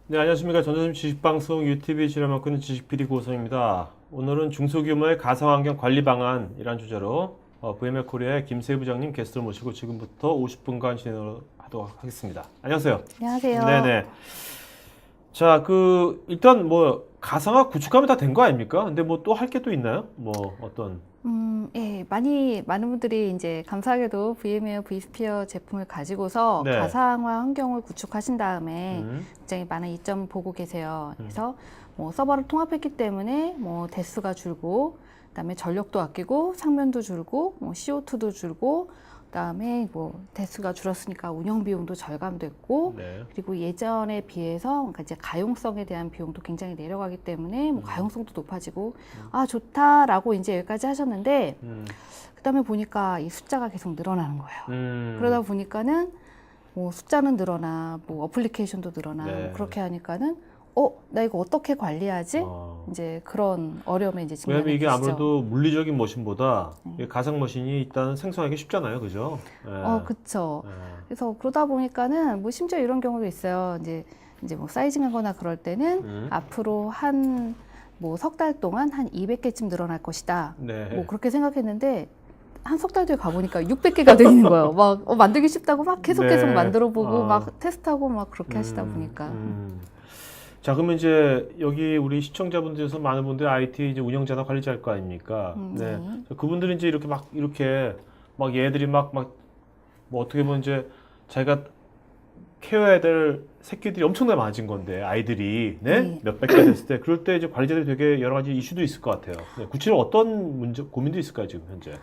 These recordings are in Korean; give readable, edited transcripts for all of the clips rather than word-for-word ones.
네, 안녕하십니까. 전자님 주식방송 유튜브 지라만 끄는 지식PD 고성입니다. 오늘은 중소규모의 가상환경 관리 방안이란 주제로 VML 코리아의 김세희 부장님 게스트를 모시고 지금부터 50분간 진행하도록 하겠습니다. 안녕하세요. 안녕하세요. 네네. 자, 일단 가상화 구축하면 다 된 거 아닙니까? 근데 또 할 게 또 있나요? 어떤. 예, 많은 분들이 이제 감사하게도 VM웨어 vSphere 제품을 가지고서 네. 가상화 환경을 구축하신 다음에 음, 굉장히 많은 이점 보고 계세요. 음, 그래서 서버를 통합했기 때문에 대수가 줄고, 그다음에 전력도 아끼고, 상면도 줄고, CO2도 줄고, 그다음에 대수가 줄었으니까 운영 비용도 절감됐고, 네. 그리고 예전에 비해서 그러니까 이제 가용성에 대한 비용도 굉장히 내려가기 때문에 가용성도 높아지고 아 좋다라고 이제 여기까지 하셨는데 음, 그다음에 보니까 이 숫자가 계속 늘어나는 거예요. 음, 그러다 보니까는 숫자는 늘어나 어플리케이션도 늘어나 네. 그렇게 하니까는 나 이거 어떻게 관리하지? 어. 이제 그런 어려움에 이제 왜냐면 직면해 이게 계시죠. 아무래도 물리적인 머신보다 이 가상 머신이 일단 생성하기 쉽잖아요. 그죠? 예, 그쵸. 예. 그래서 그러다 보니까는 심지어 이런 경우도 있어요. 이제 사이징 하거나 그럴 때는 음, 앞으로 한 석 달 동안 한 200개쯤 늘어날 것이다. 네. 그렇게 생각했는데 한 석 달 뒤에 가보니까 600개가 돼 있는 거예요. 막 만들기 쉽다고 막 계속 네. 만들어 보고 아, 막 테스트하고 막 그렇게 하시다 음, 보니까. 음. 자, 그러면 이제 여기 우리 시청자분들 중에서 많은 분들이 IT 이제 운영자나 관리자일 거 아닙니까? 네. 네. 그분들이 이제 이렇게 막 얘들이 뭐 어떻게 보면 이제 자기가 케어해야 될 새끼들이 엄청나게 많아진 건데 아이들이 네? 네. 몇백 개 됐을 때 그럴 때 이제 관리자들이 되게 여러 가지 이슈도 있을 것 같아요. 네, 구체적으로 어떤 문제 고민도 있을까요 지금 현재?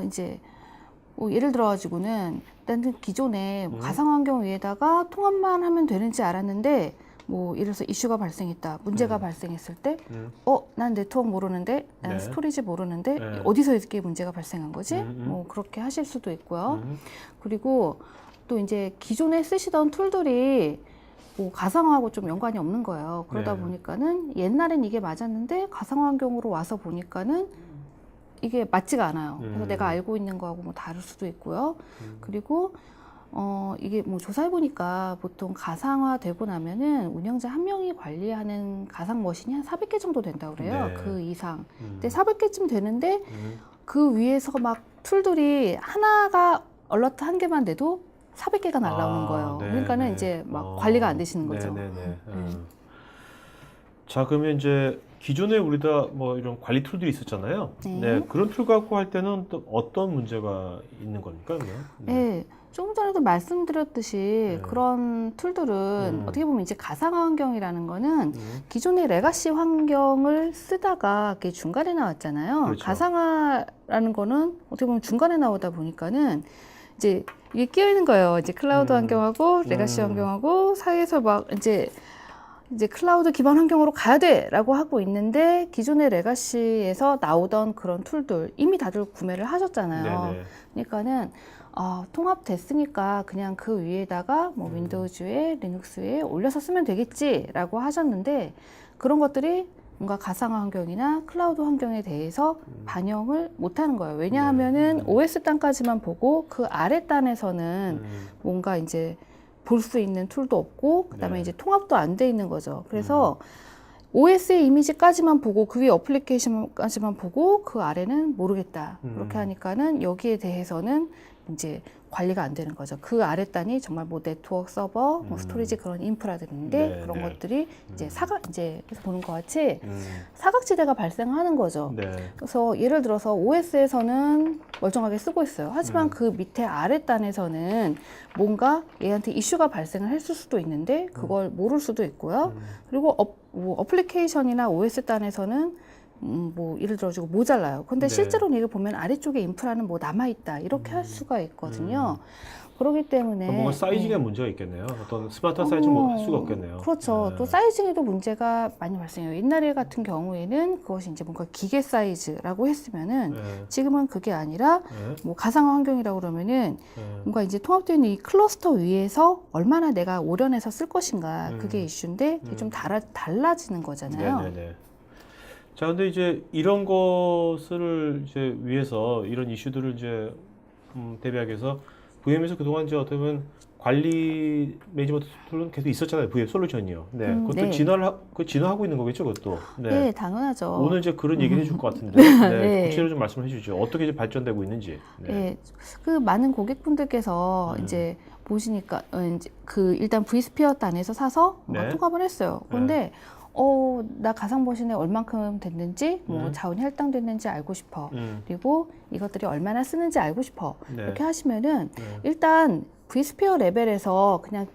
이제 예를 들어가지고는 일단은 기존에 음, 가상환경 위에다가 통합만 하면 되는지 알았는데 예를 들어서 이슈가 발생했다, 문제가 음, 발생했을 때 음, 난 네트워크 모르는데, 난 네, 스토리지 모르는데 네, 어디서 이렇게 문제가 발생한 거지? 음, 그렇게 하실 수도 있고요. 음, 그리고 또 이제 기존에 쓰시던 툴들이 가상화하고 좀 연관이 없는 거예요. 그러다 네, 보니까는 옛날엔 이게 맞았는데 가상환경으로 와서 보니까는 이게 맞지가 않아요. 그래서 내가 알고 있는 거하고 다를 수도 있고요. 그리고 이게 조사해 보니까 보통 가상화 되고 나면은 운영자 한 명이 관리하는 가상 머신이 한 400개 정도 된다고 그래요. 네, 그 이상. 근데 음, 400개쯤 되는데 음. 그 위에서 막 툴들이 하나가 얼러트 한 개만 돼도 400개가 날라오는 아, 거예요. 네, 그러니까는 네, 이제 막 관리가 안 되시는 네, 거죠. 네, 네. 네. 자, 그러면 이제 기존에 우리가 이런 관리 툴들이 있었잖아요. 네, 네. 그런 툴 갖고 할 때는 또 어떤 문제가 있는 겁니까, 그러면? 네, 네, 조금 전에도 말씀드렸듯이 네, 그런 툴들은 음, 어떻게 보면 이제 가상화 환경이라는 거는 음, 기존의 레가시 환경을 쓰다가 그게 중간에 나왔잖아요. 그렇죠. 가상화라는 거는 어떻게 보면 중간에 나오다 보니까는 이제 이게 끼어 있는 거예요. 이제 클라우드 음, 환경하고 레가시 음, 환경하고 사이에서 막 이제 클라우드 기반 환경으로 가야 돼라고 하고 있는데 기존의 레가시에서 나오던 그런 툴들 이미 다들 구매를 하셨잖아요. 네네. 그러니까는 통합됐으니까 그냥 그 위에다가 음, 윈도우즈에 리눅스에 올려서 쓰면 되겠지라고 하셨는데 그런 것들이 뭔가 가상화 환경이나 클라우드 환경에 대해서 반영을 못하는 거예요. 네, 왜냐하면은 OS 단까지만 보고 그 아래 단에서는 음, 뭔가 이제 볼 수 있는 툴도 없고 그다음에 네, 이제 통합도 안 돼 있는 거죠. 그래서 OS의 이미지까지만 보고 그 위에 어플리케이션까지만 보고 그 아래는 모르겠다. 그렇게 하니까는 여기에 대해서는 이제 관리가 안 되는 거죠. 그 아래 단이 정말 네트워크 서버, 스토리지 그런 인프라들인데 네, 그런 네, 것들이 이제 그래서 보는 것 같이 음, 사각지대가 발생하는 거죠. 네, 그래서 예를 들어서 OS에서는 멀쩡하게 쓰고 있어요. 하지만 음, 그 밑에 아래 단에서는 뭔가 얘한테 이슈가 발생을 했을 수도 있는데 그걸 모를 수도 있고요. 그리고 어플리케이션이나 OS 단에서는 예를 들어주고 모자라요. 근데 네, 실제로는 이거 보면 아래쪽에 인프라는 남아있다. 이렇게 할 수가 있거든요. 그러기 뭔가 때문에, 사이징에 예. 문제가 있겠네요. 어떤 스마트한 사이징 할 수가 없겠네요. 그렇죠. 또 네, 사이징에도 문제가 많이 발생해요. 옛날에 같은 경우에는 그것이 이제 뭔가 기계 사이즈라고 했으면은 네, 지금은 그게 아니라 네, 가상화 환경이라고 그러면은 네, 뭔가 이제 통합되어 있는 이 클러스터 위에서 얼마나 내가 오려내서 쓸 것인가 그게 이슈인데 이게 좀 달라지는 거잖아요. 네네네. 자, 근데 이제 이런 것을 이제 위해서 이런 이슈들을 이제 대비하기 위해서 VM에서 그동안 이제 어떻게 보면 관리 매니지먼트 툴은 계속 있었잖아요. VM 솔루션이요. 네, 그것도 네. 진화하고 있는 거겠죠, 그것도. 네, 당연하죠. 오늘 이제 그런 얘기를 해줄 것 같은데, 네, 네. 구체적으로 좀 말씀해 주시죠. 어떻게 이제 발전되고 있는지. 네, 그 많은 고객분들께서 이제 보시니까 이제 그 일단 V스피어 단에서 사서 뭔가 네. 통합을 했어요. 그런데 나 가상보신에 얼만큼 됐는지, 뭐 자원이 할당됐는지 알고 싶어. 그리고 이것들이 얼마나 쓰는지 알고 싶어. 네. 이렇게 하시면은 일단 V스피어 레벨에서 그냥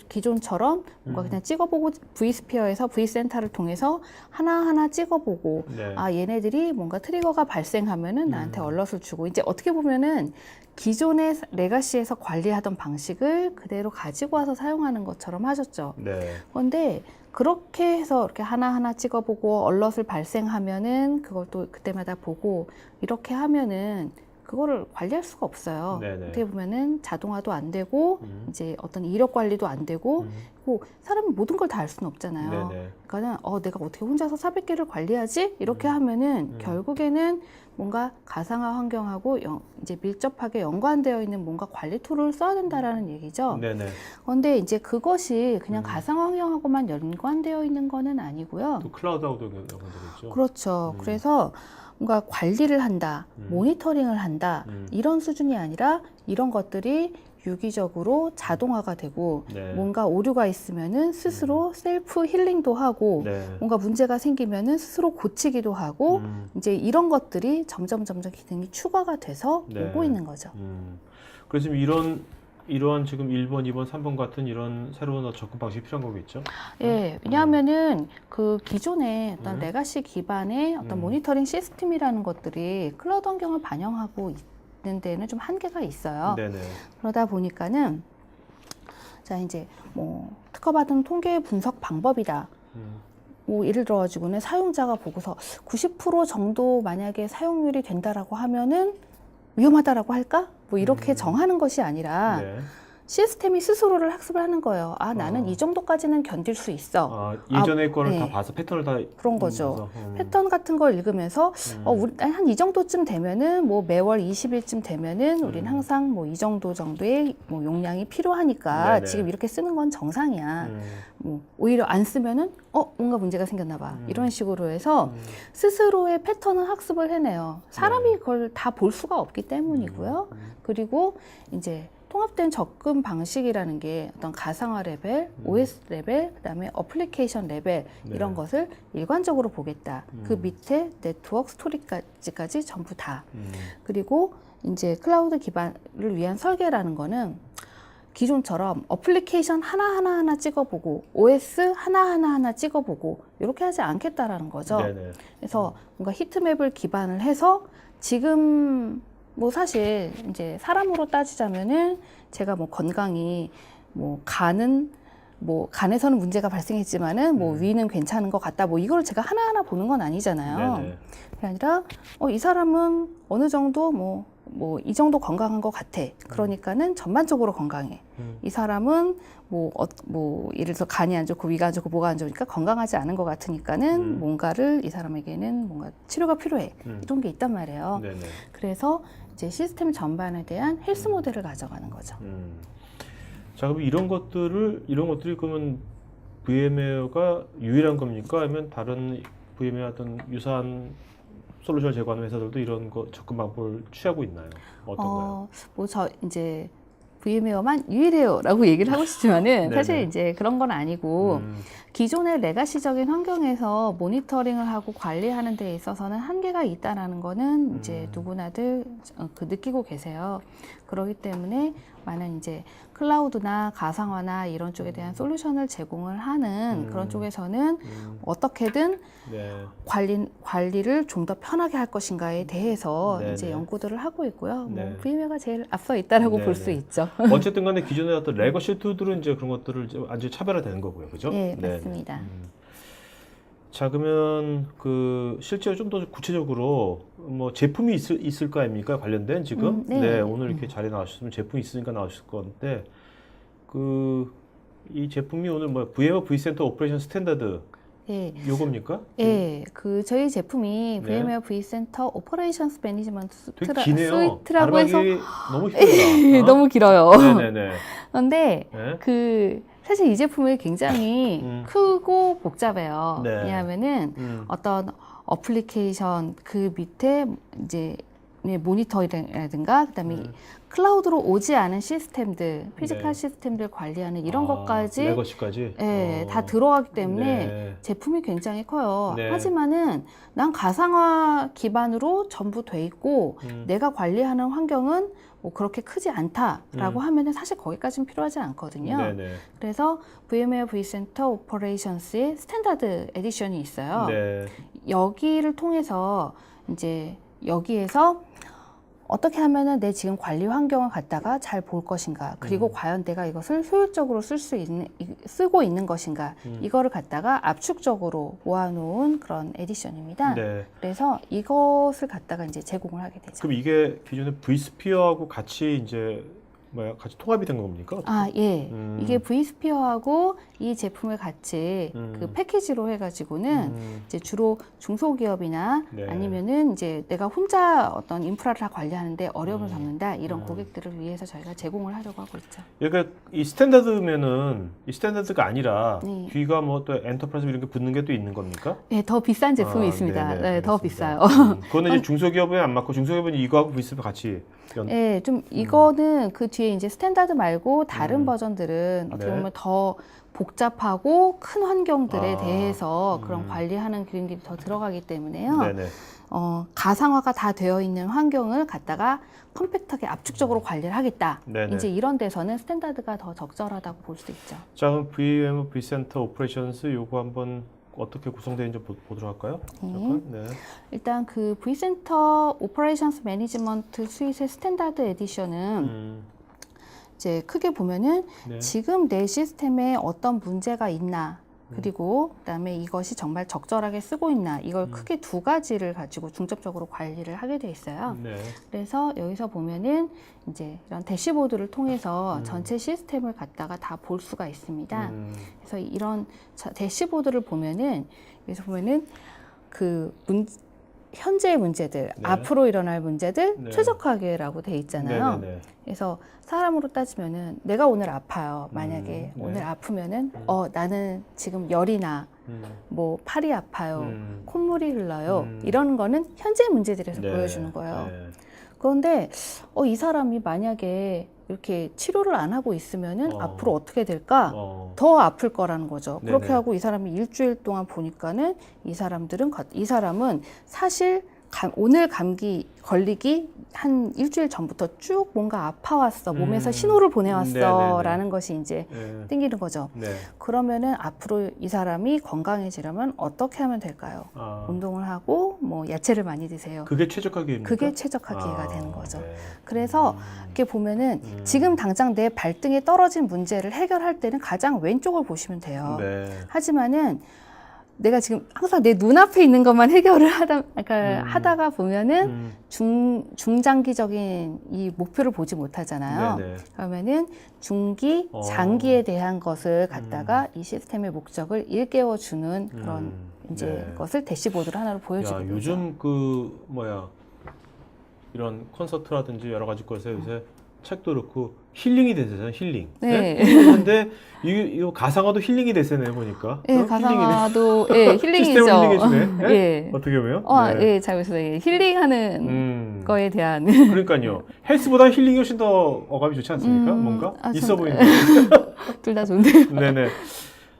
기존처럼 뭔가 그냥 찍어보고 V스피어에서 V센터를 통해서 하나하나 찍어보고 네. 아 얘네들이 뭔가 트리거가 발생하면은 나한테 얼럿을 주고 이제 어떻게 보면은 기존의 레가시에서 관리하던 방식을 그대로 가지고 와서 사용하는 것처럼 하셨죠. 네. 그런데 그렇게 해서 이렇게 하나하나 찍어보고 얼럿을 발생하면은 그걸 또 그때마다 보고 이렇게 하면은 그거를 관리할 수가 없어요. 네네. 어떻게 보면은 자동화도 안 되고 이제 어떤 이력 관리도 안 되고 그리고 사람이 모든 걸 다 알 수는 없잖아요. 네네. 그러니까는 내가 어떻게 혼자서 400개를 관리하지? 이렇게 하면은 결국에는 뭔가 가상화 환경하고 이제 밀접하게 연관되어 있는 뭔가 관리 툴을 써야 된다라는 얘기죠. 네네. 그런데 이제 그것이 그냥 가상화 환경하고만 연관되어 있는 거는 아니고요. 또 클라우드하고도 연관되겠죠. 그렇죠. 그래서 뭔가 관리를 한다, 모니터링을 한다, 이런 수준이 아니라 이런 것들이 유기적으로 자동화가 되고 네. 뭔가 오류가 있으면은 스스로 셀프 힐링도 하고 네. 뭔가 문제가 생기면은 스스로 고치기도 하고 이제 이런 것들이 점점 기능이 추가가 돼서 네. 오고 있는 거죠. 그래서 지금 이러한 지금 1번, 2번, 3번 같은 이런 새로운 접근 방식이 필요한 거겠죠? 예, 왜냐하면은 그 기존의 어떤 레가시 기반의 어떤 모니터링 시스템이라는 것들이 클라우드 환경을 반영하고 있는 데는 좀 한계가 있어요. 네네. 그러다 보니까는 자 이제 뭐 특허받은 통계 분석 방법이다. 뭐 예를 들어가지고는 사용자가 보고서 90% 정도 만약에 사용률이 된다라고 하면은 위험하다라고 할까? 뭐 이렇게 정하는 것이 아니라 네. 시스템이 스스로를 학습을 하는 거예요. 나는 이 정도까지는 견딜 수 있어. 예전의 거를 네. 다 봐서 패턴을 다 그런 거죠. 보면서, 패턴 같은 걸 읽으면서 한 이 정도쯤 되면은 뭐 매월 20일쯤 되면은 우린 항상 뭐 이 정도의 뭐 용량이 필요하니까 네네. 지금 이렇게 쓰는 건 정상이야. 뭐 오히려 안 쓰면은 뭔가 문제가 생겼나 봐. 이런 식으로 해서 스스로의 패턴을 학습을 해내요. 사람이 그걸 다 볼 수가 없기 때문이고요. 그리고 이제 통합된 접근 방식이라는 게 어떤 가상화 레벨, OS 레벨, 그다음에 어플리케이션 레벨 이런 것을 일관적으로 보겠다. 그 밑에 네트워크 스토리까지 전부 다. 그리고 이제 클라우드 기반을 위한 설계라는 거는 기존처럼 어플리케이션 하나 찍어보고 OS 하나 찍어보고 이렇게 하지 않겠다라는 거죠. 네네. 그래서 뭔가 히트맵을 기반을 해서 지금 뭐 사실 이제 사람으로 따지자면은 제가 뭐 건강이 뭐 간에서는 문제가 발생했지만은 뭐 위는 괜찮은 것 같다. 뭐 이걸 제가 하나하나 보는 건 아니잖아요. 네네. 그게 아니라 이 사람은 어느 정도 뭐 이 정도 건강한 것 같아. 그러니까는 전반적으로 건강해. 이 사람은 예를 들어서 간이 안 좋고 위가 안 좋고 뭐가 안 좋으니까 건강하지 않은 것 같으니까는 뭔가를 이 사람에게는 뭔가 치료가 필요해. 이런 게 있단 말이에요. 네네. 그래서 이제 시스템 전반에 대한 헬스 모델을 가져가는 거죠. 자, 그럼 이런 것들이 그러면 VM웨어가 유일한 겁니까? 아니면 다른 VM웨어 어떤 유사한 솔루션을 제공하는 회사들도 이런 접근 방법을 취하고 있나요? 어떤가요? 이제 VM웨어만 유일해요라고 얘기를 하고 싶지만은 사실 네네. 이제 그런 건 아니고 기존의 레가시적인 환경에서 모니터링을 하고 관리하는 데 있어서는 한계가 있다라는 거는 이제 누구나들 느끼고 계세요. 그렇기 때문에 많은 이제 클라우드나 가상화나 이런 쪽에 대한 솔루션을 제공을 하는 그런 쪽에서는 어떻게든 네. 관리를 좀 더 편하게 할 것인가에 대해서 네네. 이제 연구들을 하고 있고요. 네. 뭐 VM웨어가 제일 앞서 있다라고 볼 수 네네. 있죠. 어쨌든 간에 기존의 어떤 레거시 툴들은 이제 그런 것들을 이제 완전히 차별화되는 거고요. 그죠? 네, 네네. 맞습니다. 자, 그러면 실제로 좀 더 구체적으로 뭐 제품이 있을 거 아닙니까? 관련된 지금? 네. 오늘 이렇게 자리에 나와주셨으면 제품이 있으니까 나오실 건데 이 제품이 오늘 VMware vCenter 오퍼레이션 스탠다드 예. 요겁니까? 예, 그 저희 제품이 네. VMware vCenter Operations Management 되게 기네요. 스위트라고 해서 발음하기 너무 힘들다. 너무 길어요. 네네네. 그런데 네. 그 사실 이 제품이 굉장히 크고 복잡해요. 네. 왜냐하면은 어떤 어플리케이션 그 밑에 이제 모니터링이라든가 그다음에 클라우드로 오지 않은 시스템들, 피지컬 네. 시스템들 관리하는 이런 것까지 레거시까지? 예, 다 들어가기 때문에 네. 제품이 굉장히 커요. 네. 하지만은 난 가상화 기반으로 전부 돼 있고 내가 관리하는 환경은 뭐 그렇게 크지 않다라고 하면은 사실 거기까지는 필요하지 않거든요. 네네. 그래서 VMware vCenter Operations의 스탠다드 에디션이 있어요. 네. 여기를 통해서 이제 여기에서 어떻게 하면은 내 지금 관리 환경을 갖다가 잘 볼 것인가, 그리고 과연 내가 이것을 효율적으로 쓰고 있는 것인가, 이거를 갖다가 압축적으로 모아놓은 그런 에디션입니다. 네. 그래서 이것을 갖다가 이제 제공을 하게 되죠. 그럼 이게 기존에 vSphere하고 같이 이제 같이 통합이 된 겁니까? 아, 예. 이게 vSphere하고 이 제품을 같이 그 패키지로 해가지고는 이제 주로 중소기업이나 네. 아니면은 이제 내가 혼자 어떤 인프라를 다 관리하는데 어려움을 겪는다 이런 고객들을 위해서 저희가 제공을 하려고 하고 있죠. 그러니까 이 스탠다드면은 이 스탠다드가 아니라 네. 뒤가 뭐 또 엔터프라이즈 이런 게 붙는 게 또 있는 겁니까? 네, 더 비싼 제품이 있습니다. 네네, 네, 더 알겠습니다. 비싸요. 그거는 이제 중소기업에 안 맞고 중소기업은 이거하고 vSphere 같이 네, 좀 이거는 그 뒤에 이제 스탠다드 말고 다른 버전들은 어떻게 네. 보면 더 복잡하고 큰 환경들에 아, 대해서 그런 관리하는 기능들이 더 들어가기 때문에요. 네네. 가상화가 다 되어 있는 환경을 갖다가 컴팩트하게 압축적으로 관리를 하겠다. 네네. 이제 이런 데서는 스탠다드가 더 적절하다고 볼 수 있죠. 자, 그럼 VMware vCenter Operations 요거 한번 어떻게 구성되는지 보도록 할까요? 잠깐. 네. 일단 그 vCenter Operations Management 스윗의 스탠다드 에디션은 이제 크게 보면은 네. 지금 내 시스템에 어떤 문제가 있나, 그리고 그다음에 이것이 정말 적절하게 쓰고 있나, 이걸 크게 두 가지를 가지고 중점적으로 관리를 하게 돼 있어요. 네. 그래서 여기서 보면은 이제 이런 대시보드를 통해서 전체 시스템을 갖다가 다 볼 수가 있습니다. 그래서 이런 대시보드를 보면은 여기서 보면은 그 현재의 문제들, 네. 앞으로 일어날 문제들 네. 최적화하게라고 돼 있잖아요. 네네네. 그래서 사람으로 따지면은 내가 오늘 아파요. 만약에 네. 오늘 아프면은 나는 지금 열이 나, 뭐 팔이 아파요, 콧물이 흘러요. 이런 거는 현재 문제들에서 네. 보여주는 거예요. 네. 그런데 이 사람이 만약에 이렇게 치료를 안 하고 있으면은 앞으로 어떻게 될까? 더 아플 거라는 거죠. 네네. 그렇게 하고 이 사람이 일주일 동안 보니까는 이 사람은 사실 오늘 감기 걸리기 한 일주일 전부터 쭉 뭔가 아파왔어. 몸에서 신호를 보내왔어. 네네네. 라는 것이 이제 네. 땡기는 거죠. 네. 그러면은 앞으로 이 사람이 건강해지려면 어떻게 하면 될까요? 운동을 하고 뭐 야채를 많이 드세요. 그게 최적화기입니까? 그게 최적화기가 되는 거죠. 네. 그래서 이렇게 보면은 지금 당장 내 발등에 떨어진 문제를 해결할 때는 가장 왼쪽을 보시면 돼요. 네. 하지만은 내가 지금 항상 내 눈앞에 있는 것만 해결을 하다가 보면은 중장기적인 이 목표를 보지 못하잖아요. 네네. 그러면은 중기, 장기에 대한 것을 갖다가 이 시스템의 목적을 일깨워주는 그런 이제 네. 것을 대시보드로 하나로 보여주는 야, 거죠. 요즘 이런 콘서트라든지 여러 가지 것에 요새 책도 그렇고 힐링이 되잖아요. 힐링. 네. 힐링인데 이거 가상화도 힐링이 되세요 보니까. 네, 가상화도 힐링이죠. 시스템을 힐링해주네. 네? 예. 어떻게 보면? 예, 잘 보셨어요. 예, 힐링하는 거에 대한. 그러니까요. 헬스보다 힐링이 훨씬 더 어감이 좋지 않습니까? 뭔가 있어 보이는. 둘 다 좋은데요. 네네.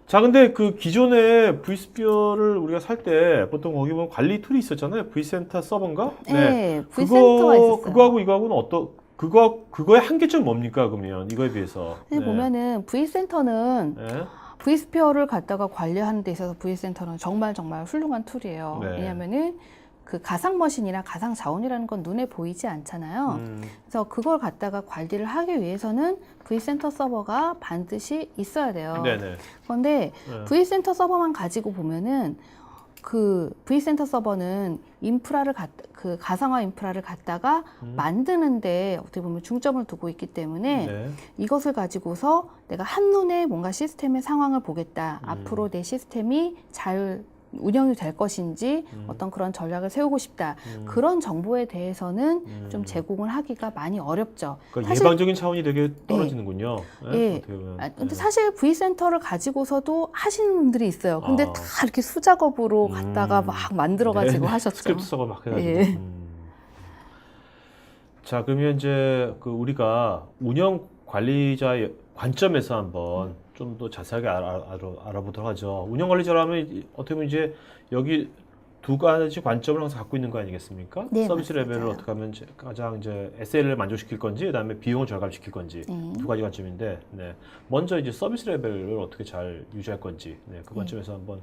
자, 근데 그 기존에 vSphere를 우리가 살 때 보통 거기 보면 관리 툴이 있었잖아요. vCenter 서버인가? 네, vCenter가 있었어요. 그거하고 이거하고는 그거의 한계점이 뭡니까, 그러면? 이거에 비해서. 네, 보면은 vCenter는 네. vSphere를 갖다가 관리하는 데 있어서 vCenter는 정말 훌륭한 툴이에요. 네. 왜냐면은 그 가상 머신이나 가상 자원이라는 건 눈에 보이지 않잖아요. 그래서 그걸 갖다가 관리를 하기 위해서는 vCenter 서버가 반드시 있어야 돼요. 네네. 그런데 vCenter 서버만 가지고 보면은 그 V센터 서버는 그 가상화 인프라를 갖다가 만드는데 어떻게 보면 중점을 두고 있기 때문에 네. 이것을 가지고서 내가 한눈에 뭔가 시스템의 상황을 보겠다. 앞으로 내 시스템이 잘 운영이 될 것인지 어떤 그런 전략을 세우고 싶다. 그런 정보에 대해서는 좀 제공을 하기가 많이 어렵죠. 그러니까 예방적인 차원이 되게 떨어지는군요. 예. 어떻게 보면. 근데 사실 V센터를 가지고서도 하시는 분들이 있어요. 근데 다 이렇게 수작업으로 갖다가 막 만들어가지고 하셨죠. 스크립트 써서 막 해가지고. 예. 자, 그러면 이제 그 우리가 운영 관리자의 관점에서 한번 좀 더 자세하게 알아보도록 하죠. 운영 관리자라면 어떻게 보면 이제 여기 두 가지 관점을 항상 갖고 있는 거 아니겠습니까? 네, 서비스 맞습니다. 레벨을 어떻게 하면 가장 이제 SL을 만족시킬 건지, 그다음에 비용을 절감시킬 건지 네. 두 가지 관점인데, 네. 먼저 이제 서비스 레벨을 어떻게 잘 유지할 건지, 네. 그 관점에서 한번.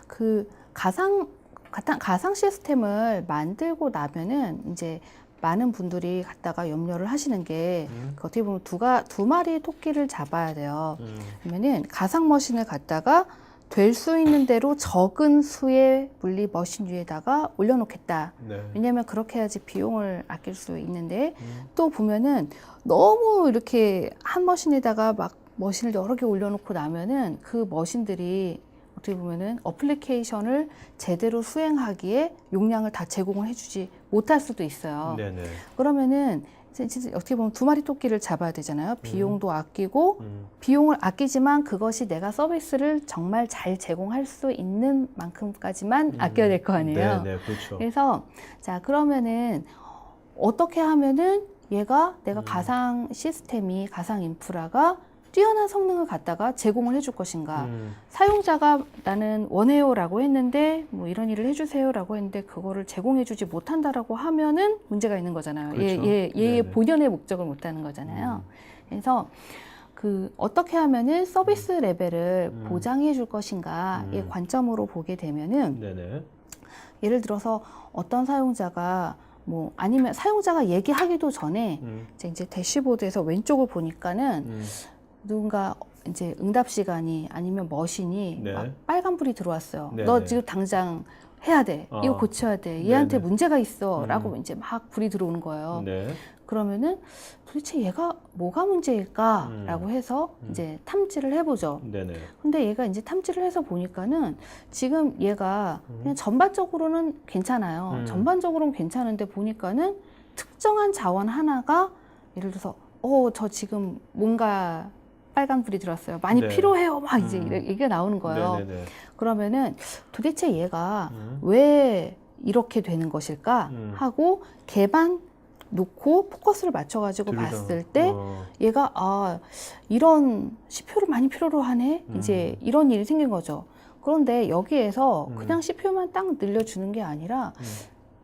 그 가상 시스템을 만들고 나면은 이제 많은 분들이 갖다가 염려를 하시는 게 그 어떻게 보면 두 마리의 토끼를 잡아야 돼요. 그러면은 가상 머신을 갖다가 될 수 있는 대로 적은 수의 물리 머신 위에다가 올려놓겠다. 네. 왜냐하면 그렇게 해야지 비용을 아낄 수 있는데 또 보면은 너무 이렇게 한 머신에다가 막 머신을 여러 개 올려놓고 나면은 그 머신들이 어떻게 보면은 어플리케이션을 제대로 수행하기에 용량을 다 제공을 해주지 못할 수도 있어요. 네네. 그러면은 진짜 어떻게 보면 두 마리 토끼를 잡아야 되잖아요. 비용도 아끼고 비용을 아끼지만 그것이 내가 서비스를 정말 잘 제공할 수 있는 만큼까지만 아껴야 될 거 아니에요. 네, 그렇죠. 그래서 자 그러면은 어떻게 하면은 얘가 내가 가상 시스템이 가상 인프라가 뛰어난 성능을 갖다가 제공을 해줄 것인가. 사용자가 나는 원해요라고 했는데 뭐 이런 일을 해주세요라고 했는데 그거를 제공해주지 못한다라고 하면은 문제가 있는 거잖아요. 그렇죠. 얘의 본연의 목적을 못하는 거잖아요. 그래서 그 어떻게 하면은 서비스 레벨을 보장해줄 것인가의 관점으로 보게 되면은 네네. 예를 들어서 어떤 사용자가 뭐 아니면 사용자가 얘기하기도 전에 이제 대시보드에서 왼쪽을 보니까는 누군가 이제 응답 시간이 아니면 머신이 네. 막 빨간불이 들어왔어요. 네, 너 네. 지금 당장 해야 돼. 이거 고쳐야 돼. 얘한테 네, 네. 문제가 있어. 라고 이제 막 불이 들어오는 거예요. 네. 그러면은 도대체 얘가 뭐가 문제일까? 라고 해서 이제 탐지를 해보죠. 네네. 근데 얘가 이제 탐지를 해서 보니까는 지금 얘가 그냥 전반적으로는 괜찮아요. 전반적으로는 괜찮은데 보니까는 특정한 자원 하나가 예를 들어서 저 지금 뭔가 빨간불이 들어왔어요. 많이 네. 필요해요. 막 이제 얘기가 나오는 거예요. 네네네. 그러면은 도대체 얘가 왜 이렇게 되는 것일까 하고 개반 놓고 포커스를 맞춰가지고 봤을 때 얘가 이런 CPU를 많이 필요로 하네. 이제 이런 일이 생긴 거죠. 그런데 여기에서 그냥 CPU만 딱 늘려주는 게 아니라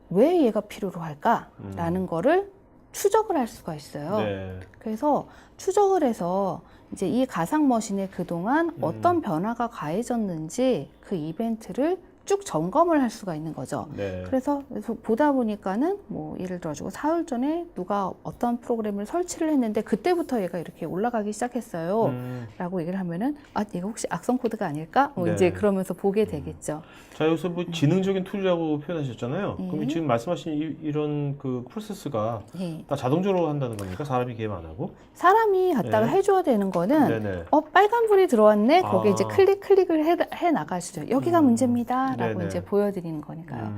왜 얘가 필요로 할까라는 거를 추적을 할 수가 있어요. 네. 그래서 추적을 해서 이제 이 가상 머신에 그동안 어떤 변화가 가해졌는지 그 이벤트를 쭉 점검을 할 수가 있는 거죠. 네. 그래서 보다 보니까는 뭐 예를 들어가지고 사흘 전에 누가 어떤 프로그램을 설치를 했는데 그때부터 얘가 이렇게 올라가기 시작했어요. 라고 얘기를 하면은 얘가 혹시 악성 코드가 아닐까? 뭐 네. 이제 그러면서 보게 되겠죠. 자, 여기서 뭐 지능적인 툴이라고 표현하셨잖아요. 그럼 지금 말씀하신 이런 그 프로세스가 네. 다 자동적으로 한다는 겁니까? 사람이 개입 안 하고? 사람이 갖다가 네. 해줘야 되는 거는 네네. 빨간불이 들어왔네. 거기에 이제 아. 클릭을 해 나가시죠. 여기가 문제입니다. 라고 네네. 이제 보여드리는 거니까요.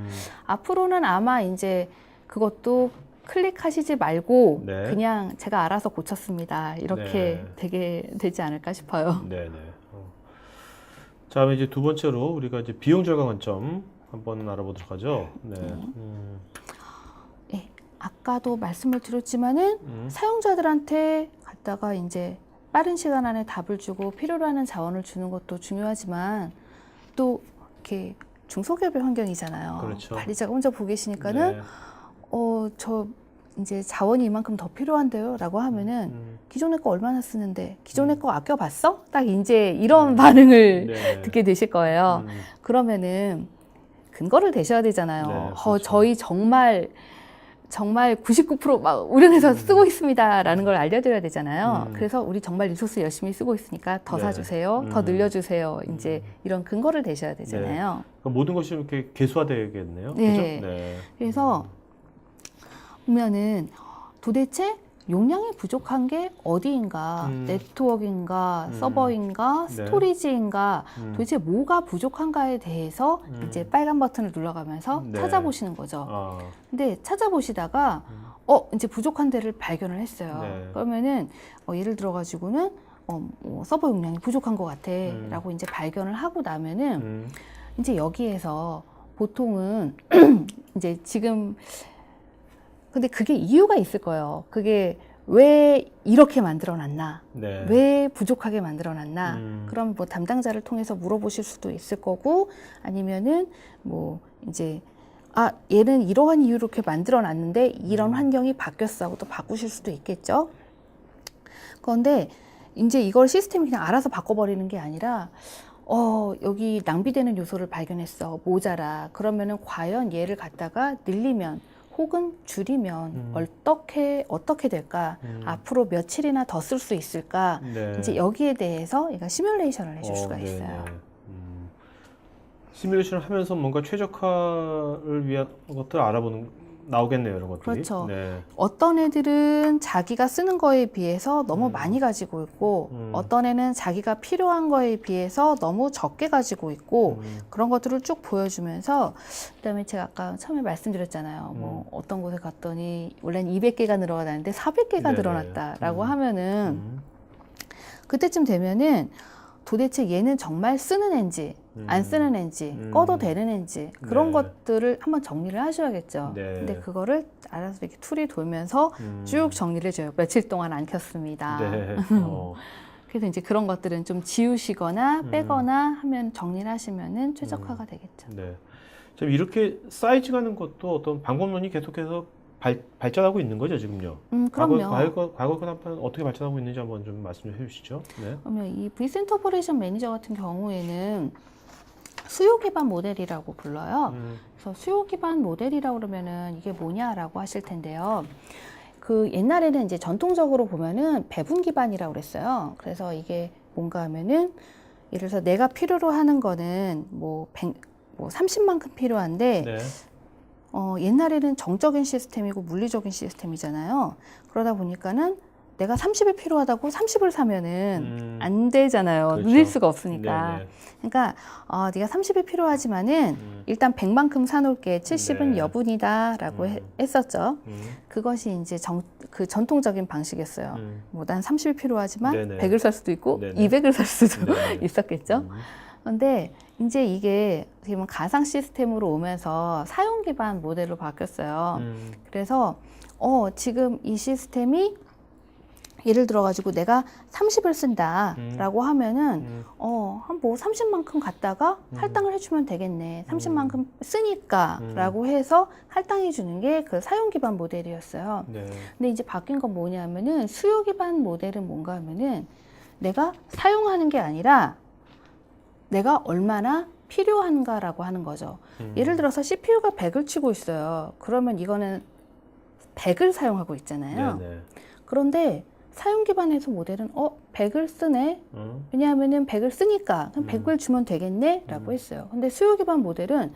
앞으로는 아마 이제 그것도 클릭하시지 말고 네. 그냥 제가 알아서 고쳤습니다. 이렇게 되지 않을까 싶어요. 네네. 자, 그럼 이제 두 번째로 우리가 이제 비용 절감 관점 한번 알아보도록 하죠. 네. 네, 아까도 말씀을 드렸지만은 사용자들한테 갖다가 이제 빠른 시간 안에 답을 주고 필요로 하는 자원을 주는 것도 중요하지만 또 이렇게 중소기업의 환경이잖아요. 그렇죠. 관리자가 혼자 보고 계시니까는 네. 저 이제 자원이 이만큼 더 필요한데요 라고 하면은 기존에 거 얼마나 쓰는데 기존에 거 아껴봤어? 딱 이제 이런 반응을 네. 듣게 되실 거예요. 그러면은 근거를 대셔야 되잖아요. 네, 그렇죠. 저희 정말 정말 99%막 우려내서 쓰고 있습니다라는 걸 알려드려야 되잖아요. 그래서 우리 정말 리소스 열심히 쓰고 있으니까 더 네. 사주세요, 더 늘려주세요. 이제 이런 근거를 대셔야 되잖아요. 그러니까 모든 것이 이렇게 개수화되겠네요. 네. 그죠? 네. 그래서 보면은 도대체 용량이 부족한 게 어디인가, 네트워크인가, 서버인가, 네. 스토리지인가, 도대체 뭐가 부족한가에 대해서 이제 빨간 버튼을 눌러가면서 네. 찾아보시는 거죠. 아, 근데 찾아보시다가 이제 부족한 데를 발견을 했어요. 네. 그러면은 예를 들어 가지고는 뭐 서버 용량이 부족한 것 같아라고 이제 발견을 하고 나면은 이제 여기에서 보통은 이제 지금 근데 그게 이유가 있을 거예요. 그게 왜 이렇게 만들어 놨나? 네. 왜 부족하게 만들어 놨나? 그럼 뭐 담당자를 통해서 물어보실 수도 있을 거고, 아니면은 뭐 이제 얘는 이러한 이유로 이렇게 만들어 놨는데 이런 환경이 바뀌었어 하고 또 바꾸실 수도 있겠죠. 그런데 이제 이걸 시스템이 그냥 알아서 바꿔버리는 게 아니라 여기 낭비되는 요소를 발견했어. 모자라. 그러면은 과연 얘를 갖다가 늘리면 혹은 줄이면 어떻게 될까? 앞으로 며칠이나 더 쓸 수 있을까? 네. 이제 여기에 대해서 얘가 시뮬레이션을 해줄 수가 네네. 있어요. 시뮬레이션을 하면서 뭔가 최적화를 위한 것들을 알아보는 나오겠네요, 이런 것들이. 그렇죠. 네. 어떤 애들은 자기가 쓰는 거에 비해서 너무 많이 가지고 있고 어떤 애는 자기가 필요한 거에 비해서 너무 적게 가지고 있고 그런 것들을 쭉 보여주면서 그다음에 제가 아까 처음에 말씀드렸잖아요. 뭐 어떤 곳에 갔더니 원래는 200개가 늘어나는데 400개가 네네. 늘어났다라고 하면은 그때쯤 되면은 도대체 얘는 정말 쓰는 앤지 안 쓰는 앤지 꺼도 되는 앤지 그런 네. 것들을 한번 정리를 하셔야겠죠. 네. 근데 그거를 알아서 이렇게 툴이 돌면서 쭉 정리를 해줘요. 며칠 동안 안 켰습니다. 네. 그래서 이제 그런 것들은 좀 지우시거나 빼거나 하면 정리를 하시면은 최적화가 되겠죠. 네. 지금 이렇게 사이즈 가는 것도 어떤 방법론이 계속해서 발전하고 있는 거죠, 지금요? 그럼요. 과거 한번 어떻게 발전하고 있는지 한번 좀 말씀 좀 해주시죠. 네. 그러면 이 vCenter 오퍼레이션 매니저 같은 경우에는 수요 기반 모델이라고 불러요. 그래서 수요 기반 모델이라고 그러면은 이게 뭐냐라고 하실 텐데요. 그 옛날에는 이제 전통적으로 보면은 배분 기반이라고 그랬어요. 그래서 이게 뭔가 하면은 예를 들어서 내가 필요로 하는 거는 뭐 30만큼 필요한데 네. 옛날에는 정적인 시스템이고 물리적인 시스템이잖아요. 그러다 보니까는 내가 30이 필요하다고 30을 사면은 안 되잖아요. 그렇죠. 늘릴 수가 없으니까. 네네. 그러니까 네가 30이 필요하지만은 일단 100만큼 사놓을게. 70은 네. 여분이다라고 했었죠. 그것이 이제 그 전통적인 방식이었어요. 뭐 난 30이 필요하지만 네네. 100을 살 수도 있고 네네. 200을 살 수도 네네. 있었겠죠. 그런데 이제 이게 지금 가상 시스템으로 오면서 사용 기반 모델로 바뀌었어요. 그래서 지금 이 시스템이 예를 들어 가지고 내가 30을 쓴다라고 하면은 한 뭐 30만큼 갖다가 할당을 해주면 되겠네. 30만큼 쓰니까라고 해서 할당해 주는 게 그 사용 기반 모델이었어요. 네. 근데 이제 바뀐 건 뭐냐면은 수요 기반 모델은 뭔가 하면은 내가 사용하는 게 아니라 내가 얼마나 필요한가라고 하는 거죠. 예를 들어서 CPU가 100을 치고 있어요. 그러면 이거는 100을 사용하고 있잖아요. 네네. 그런데 사용 기반에서 모델은 100을 쓰네. 왜냐하면은 100을 쓰니까 그럼 100을 주면 되겠네라고 했어요. 근데 수요 기반 모델은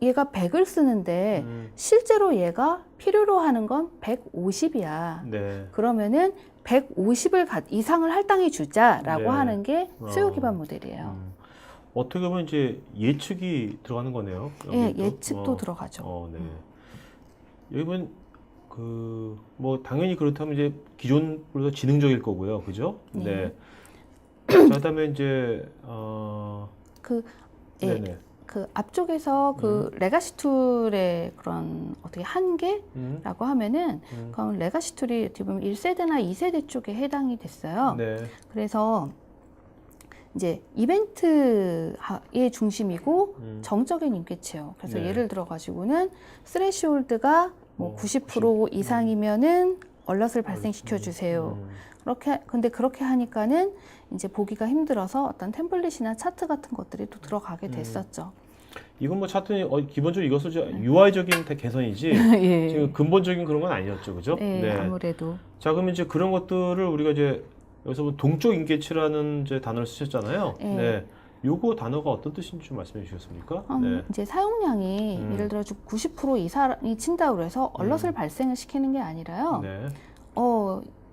얘가 100을 쓰는데 실제로 얘가 필요로 하는 건 150이야. 네. 그러면은 150을 이상을 할당해 주자라고 네. 하는 게 수요 기반 모델이에요. 어떻게 보면 이제 예측이 들어가는 거네요. 예, 여기도. 예측도 들어가죠. 네. 여기 보면 뭐 당연히 그렇다면 이제 기존보다 지능적일 거고요, 그죠? 네. 자, 그다음에 이제 예, 네네. 그 앞쪽에서 그 레가시 툴의 그런 어떻게 한계라고 하면은 그럼 레가시 툴이 어떻게 보면 1세대나 2세대 쪽에 해당이 됐어요. 네. 그래서 이제 이벤트의 중심이고 정적인 인계체요. 그래서 네. 예를 들어 가지고는 스레시홀드가 뭐 90% 이상이면은 얼럿을 발생시켜 주세요. 근데 그렇게 하니까는 이제 보기가 힘들어서 어떤 템플릿이나 차트 같은 것들이 또 들어가게 됐었죠. 이건 뭐 차트는 기본적으로 이것은 UI적인 개선이지 예. 지금 근본적인 그런 건 아니었죠, 그죠? 네, 아무래도. 자, 그러면 이제 그런 것들을 우리가 이제 여기서 뭐 동적 인계치라는 이제 단어를 쓰셨잖아요. 네. 네. 요거 단어가 어떤 뜻인지 좀 말씀해 주시겠습니까? 네. 이제 사용량이 예를 들어 90% 이상이 친다고 해서 얼럿을 발생을 시키는 게 아니라요. 네.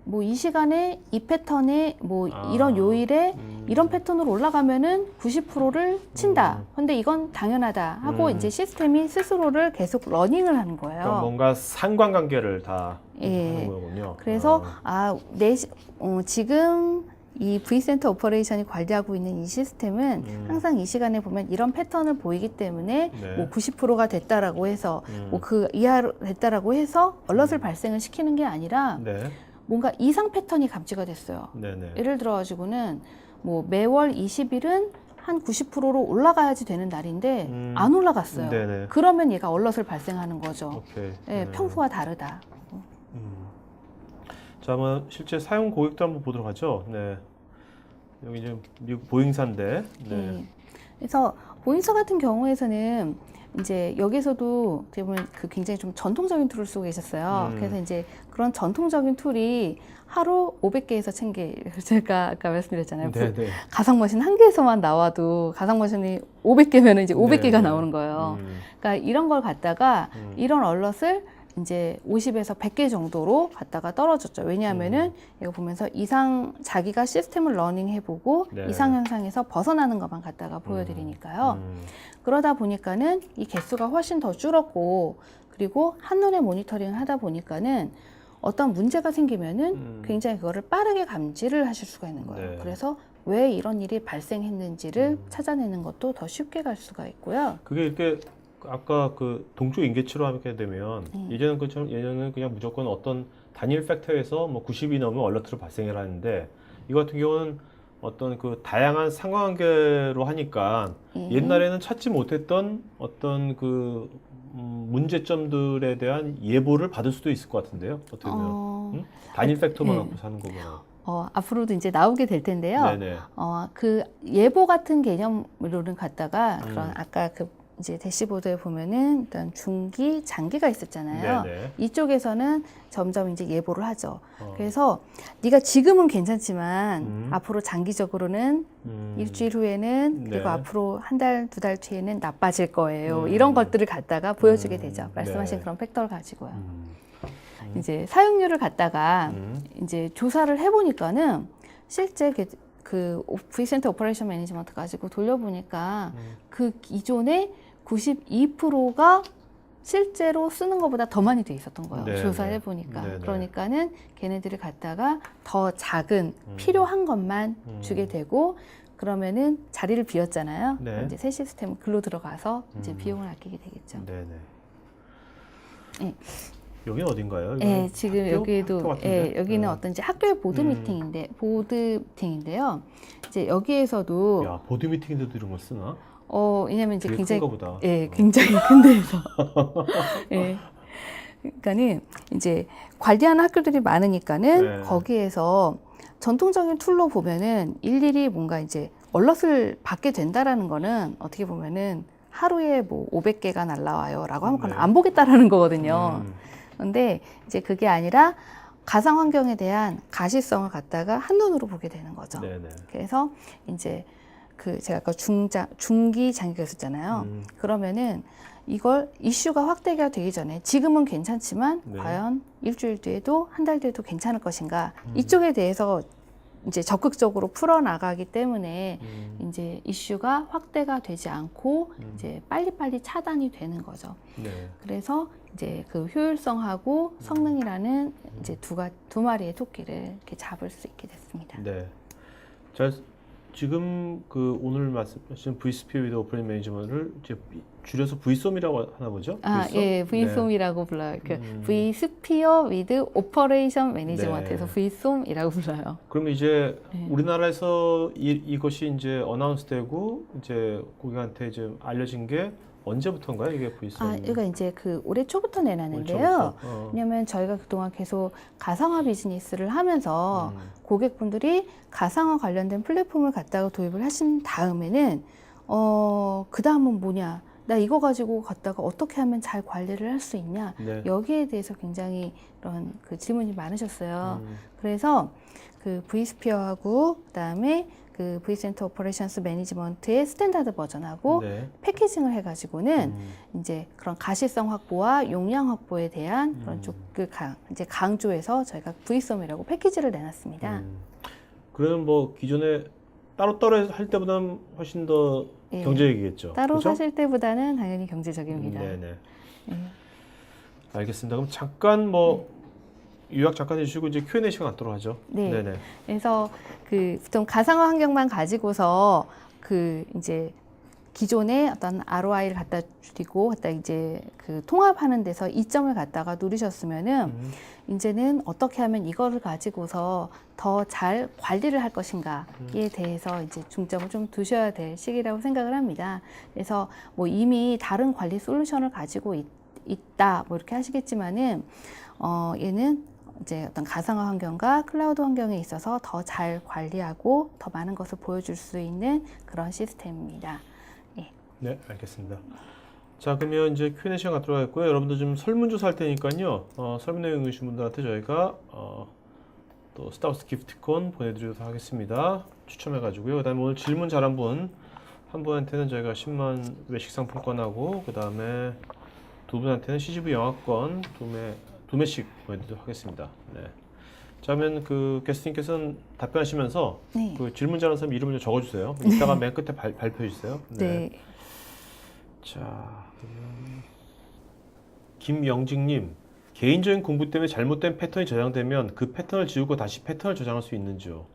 뭐 이 시간에 이 패턴에 뭐 아, 이런 요일에 이런 패턴으로 올라가면은 90%를 친다. 근데 이건 당연하다 하고 이제 시스템이 스스로를 계속 러닝을 하는 거예요. 그러니까 뭔가 상관관계를 다 예. 하는 거군요. 그래서 지금 이 V센터 오퍼레이션이 관리하고 있는 이 시스템은 항상 이 시간에 보면 이런 패턴을 보이기 때문에 네. 뭐 90%가 됐다라고 해서 뭐 그 이하로 됐다라고 해서 얼럿을 발생을 시키는 게 아니라 네. 뭔가 이상 패턴이 감지가 됐어요. 네네. 예를 들어 가지고는 뭐 매월 20일은 한 90%로 올라가야지 되는 날인데 안 올라갔어요. 네네. 그러면 얘가 얼럿을 발생하는 거죠. 오케이. 예, 평소와 다르다. 자, 한번 실제 사용 고객도 한번 보도록 하죠. 네. 여기 이제 미국 보잉사인데. 네. 예. 그래서 보잉사 같은 경우에서는 이제 여기서도 어떻게 보면 그 굉장히 좀 전통적인 툴을 쓰고 계셨어요. 그래서 이제 그런 전통적인 툴이 하루 500개에서 1000개. 제가 아까 말씀드렸잖아요. 네네. 가상머신 한 개에서만 나와도 가상머신이 500개면 이제 500개가 네네. 나오는 거예요. 그러니까 이런 걸 갖다가 이런 얼럿을 이제 50에서 100개 정도로 갖다가 떨어졌죠. 왜냐하면은 이거 보면서 자기가 시스템을 러닝해보고 네. 이상 현상에서 벗어나는 것만 갖다가 보여드리니까요. 그러다 보니까는 이 개수가 훨씬 더 줄었고, 그리고 한눈에 모니터링을 하다 보니까는 어떤 문제가 생기면은 굉장히 그거를 빠르게 감지를 하실 수가 있는 거예요. 네. 그래서 왜 이런 일이 발생했는지를 찾아내는 것도 더 쉽게 갈 수가 있고요. 그게 이렇게 아까 그 동쪽 인계치로 하게 되면 예전은 그처럼 예전은 그냥 무조건 어떤 단일 팩터에서 뭐 90이 넘으면 얼러트를 발생해라 하는데 이 같은 경우는 어떤 그 다양한 상관관계로 하니까 옛날에는 찾지 못했던 어떤 그 문제점들에 대한 예보를 받을 수도 있을 것 같은데요. 어떻게 보면 단일 팩터만 갖고 사는 거구나. 앞으로도 이제 나오게 될 텐데요. 네네. 그 예보 같은 개념으로는 갖다가 그런 아까 그 이제 대시보드에 보면은 일단 중기, 장기가 있었잖아요. 네네. 이쪽에서는 점점 이제 예보를 하죠. 그래서 네가 지금은 괜찮지만 앞으로 장기적으로는 일주일 후에는 그리고 네. 앞으로 한 달, 두 달 뒤에는 나빠질 거예요. 이런 것들을 갖다가 보여주게 되죠. 말씀하신 네. 그런 팩터를 가지고요. 이제 사용률을 갖다가 이제 조사를 해보니까는 실제 그 V센터 오퍼레이션 매니지먼트 가지고 돌려보니까 그 기존에 92%가 실제로 쓰는 것보다 더 많이 돼 있었던 거예요. 네, 조사해 네. 보니까. 네, 네. 그러니까는 걔네들을 갖다가 더 작은 필요한 것만 주게 되고, 그러면은 자리를 비웠잖아요. 네. 이제 새 시스템 글로 들어가서 이제 비용을 아끼게 되겠죠. 네네. 네. 여기는 어딘가요? 네, 지금 학교? 학교 여기에도 같은데? 여기는 어떤 이제 학교의 보드 미팅인데요. 이제 여기에서도 야, 보드 미팅인데도 이런 걸 쓰나? 왜냐면 이제 되게 굉장히 큰가 보다. 굉장히 큰 데에서 그러니까는 이제 관리하는 학교들이 많으니까는 네. 거기에서 전통적인 툴로 보면은 일일이 뭔가 이제 얼럿을 받게 된다라는 거는 어떻게 보면은 하루에 뭐 500개가 날라와요라고 하면 그건 네. 안 보겠다라는 거거든요. 그런데 이제 그게 아니라 가상 환경에 대한 가시성을 갖다가 한눈으로 보게 되는 거죠. 네네. 그래서 이제 그 제가 아까 중기 장기가 있었잖아요. 그러면은 이걸 이슈가 확대가 되기 전에 지금은 괜찮지만 네. 과연 일주일 뒤에도 한 달 뒤에도 괜찮을 것인가 이쪽에 대해서 이제 적극적으로 풀어나가기 때문에 이제 이슈가 확대가 되지 않고 이제 빨리빨리 차단이 되는 거죠. 네. 그래서 이제 그 효율성하고 성능이라는 이제 두 마리의 토끼를 이렇게 잡을 수 있게 됐습니다. 네. 자, 지금 그 오늘 말씀하신 vSphere with Open Management을 이제 줄여서 vSOM이라고 하나 보죠? 예, vSOM이라고 불러요. 그 vSphere with Operation Management에서 네. vSOM이라고 불러요. 그러면 이제 네. 우리나라에서 이것이 이제 어나운스되고 이제 고객한테 이제 알려진 게 언제부터인가요? 이게 vSOM? 이거 이제 그 올해 초부터 내놨는데요. 초부터? 왜냐면 저희가 그동안 계속 가상화 비즈니스를 하면서 고객분들이 가상화 관련된 플랫폼을 갖다가 도입을 하신 다음에는 그 다음은 뭐냐? 나 이거 가지고 갔다가 어떻게 하면 잘 관리를 할 수 있냐? 네. 여기에 대해서 굉장히 이런 그 질문이 많으셨어요. 그래서 그 vSphere하고 그다음에 그 vCenter Operations Management의 스탠다드 버전하고 네. 패키징을 해가지고는 이제 그런 가시성 확보와 용량 확보에 대한 그런 쪽을 이제 강조해서 저희가 vSOM이라고 패키지를 내놨습니다. 그러면 뭐 기존에 따로따로 할 때보다는 훨씬 더 예. 경제적이겠죠. 따로 그렇죠? 사실 때보다는 당연히 경제적입니다. 네네. 예. 알겠습니다. 그럼 잠깐 뭐 요약 잠깐 해주시고 이제 Q&A 시간 갖도록 하죠. 네. 네네. 그래서 그 좀 가상화 환경만 가지고서 그 이제 기존에 어떤 ROI를 갖다 드리고 갖다 이제 그 통합하는 데서 이점을 갖다가 누리셨으면은 이제는 어떻게 하면 이거를 가지고서 더 잘 관리를 할 것인가에 대해서 이제 중점을 좀 두셔야 될 시기라고 생각을 합니다. 그래서 뭐 이미 다른 관리 솔루션을 가지고 있다 뭐 이렇게 하시겠지만은 얘는 이제 어떤 가상화 환경과 클라우드 환경에 있어서 더 잘 관리하고 더 많은 것을 보여줄 수 있는 그런 시스템입니다. 예. 네, 알겠습니다. 자, 그러면 이제 Q&A 시간 갖도록 하겠고요. 여러분들 좀 설문조사 할 테니까요. 설문 내용 있으신 분들한테 저희가 또 스타벅스 기프티콘 보내드리도록 하겠습니다. 추첨해가지고요. 그 다음에 오늘 질문 잘한 한 분한테는 저희가 10만 외식 상품권하고 그 다음에 두 분한테는 CGV 영화권 두 매씩 보내드리도록 하겠습니다. 네. 자, 그러면 그 게스트님께서는 답변하시면서 네. 그 질문 잘하는 사람 이름을 좀 적어주세요. 이따가 맨 끝에 발표해 주세요. 네. 자, 그러면 김영직님, 개인적인 공부 때문에 잘못된 패턴이 저장되면 그 패턴을 지우고 다시 패턴을 저장할 수 있는지요?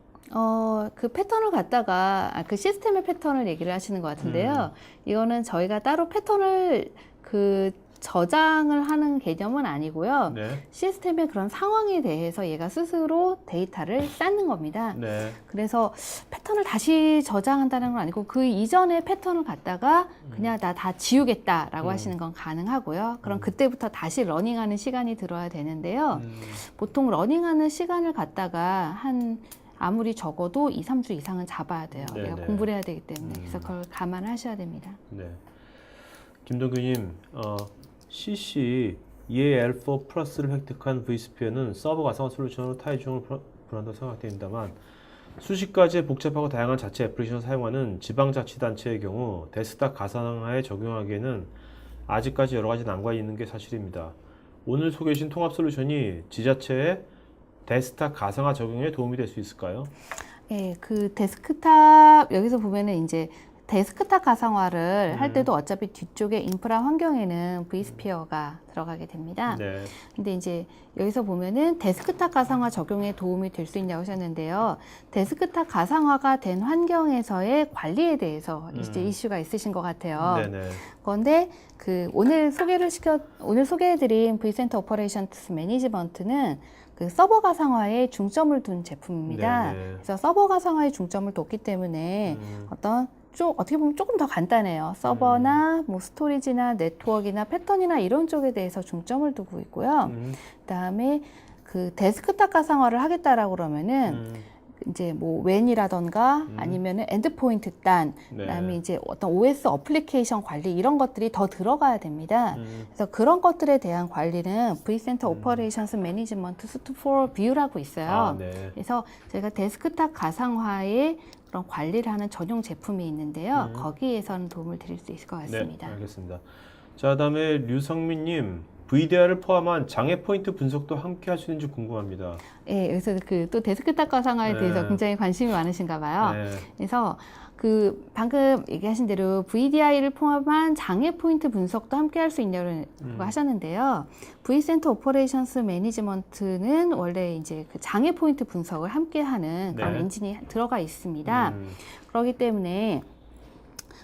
그 패턴을 갖다가 그 시스템의 패턴을 얘기를 하시는 것 같은데요. 이거는 저희가 따로 패턴을 그 저장을 하는 개념은 아니고요. 네. 시스템의 그런 상황에 대해서 얘가 스스로 데이터를 쌓는 겁니다. 네. 그래서 패턴을 다시 저장한다는 건 아니고 그 이전의 패턴을 갖다가 그냥 나 다 지우겠다라고 하시는 건 가능하고요. 그럼 그때부터 다시 러닝하는 시간이 들어야 되는데요. 보통 러닝하는 시간을 갖다가 아무리 적어도 2, 3주 이상은 잡아야 돼요. 네네. 얘가 공부를 해야 되기 때문에. 그래서 그걸 감안하셔야 됩니다. 네. 김동규님, CC EAL4 플러스를 획득한 vSphere는 서버 가상화 솔루션으로 타의 중을 분한다고 생각됩니다만 수십 가지의 복잡하고 다양한 자체 애플리케이션을 사용하는 지방자치단체의 경우 데스크탑 가상화에 적용하기에는 아직까지 여러 가지 난관이 있는 게 사실입니다. 오늘 소개해 주신 통합 솔루션이 지자체의 데스크탑 가상화 적용에 도움이 될 수 있을까요? 예, 그 데스크탑 여기서 보면은 이제 데스크탑 가상화를 할 때도 어차피 뒤쪽에 인프라 환경에는 vSphere가 들어가게 됩니다. 네. 근데 이제 여기서 보면은 데스크탑 가상화 적용에 도움이 될 수 있냐고 하셨는데요. 데스크탑 가상화가 된 환경에서의 관리에 대해서 이제 이슈가 있으신 것 같아요. 네네. 그런데 그 오늘 소개해드린 vCenter Operations Management는 그 서버 가상화에 중점을 둔 제품입니다. 네네. 그래서 서버 가상화에 중점을 뒀기 때문에 어떻게 보면 조금 더 간단해요. 서버나 뭐 스토리지나 네트워크나 패턴이나 이런 쪽에 대해서 중점을 두고 있고요. 그다음에 그 데스크탑 가상화를 하겠다라고 그러면은 이제 뭐 웬이라던가 아니면은 엔드포인트 단, 네. 그다음에 이제 어떤 OS 어플리케이션 관리 이런 것들이 더 들어가야 됩니다. 그래서 그런 것들에 대한 관리는 vCenter Operations Management Suite for View라고 있어요. 아, 네. 그래서 저희가 데스크탑 가상화의 그런 관리를 하는 전용 제품이 있는데요. 거기에서는 도움을 드릴 수 있을 것 같습니다. 네, 알겠습니다. 자, 그다음에 류성민님, VDR을 포함한 장애 포인트 분석도 함께 할 수 있는지 궁금합니다. 예, 그래서 그 또 데스크탑 가상화에 네. 대해서 굉장히 관심이 많으신가 봐요. 네. 그래서 그 방금 얘기하신 대로 VDI를 포함한 장애 포인트 분석도 함께 할 수 있냐고 하셨는데요. vCenter Operations Management는 원래 이제 그 장애 포인트 분석을 함께 하는 그런 네. 엔진이 들어가 있습니다. 그렇기 때문에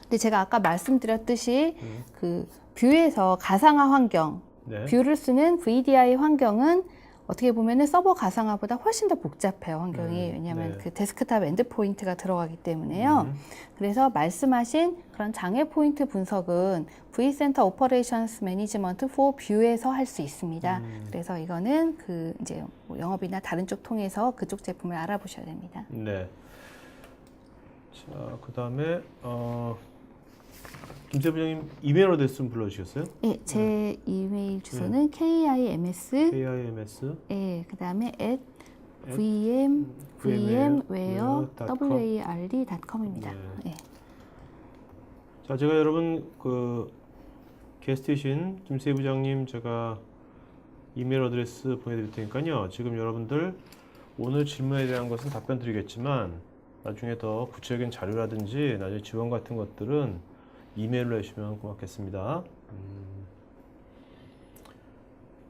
근데 제가 아까 말씀드렸듯이 그 뷰에서 가상화 환경 네. 뷰를 쓰는 VDI 환경은 어떻게 보면은 서버 가상화보다 훨씬 더 복잡해요, 환경이. 왜냐하면 네. 그 데스크탑 엔드포인트가 들어가기 때문에요. 그래서 말씀하신 그런 장애 포인트 분석은 vCenter Operations Management for View에서 할 수 있습니다. 그래서 이거는 그 이제 뭐 영업이나 다른 쪽 통해서 그쪽 제품을 알아보셔야 됩니다. 네. 자, 그다음에 김세 부장님 이메일 어드레스 좀 불러주시겠어요? 예, 제 이메일 주소는 kims KIMS 그다음에 at vmware.com. vmware.com입니다. 네. 예. 자, 제가 여러분 그 게스트이신 김세 부장님 제가 이메일 어드레스 보내드릴 테니까요. 지금 여러분들 오늘 질문에 대한 것은 답변 드리겠지만 나중에 더 구체적인 자료라든지 나중에 지원 같은 것들은 이메일로 해주시면 고맙겠습니다.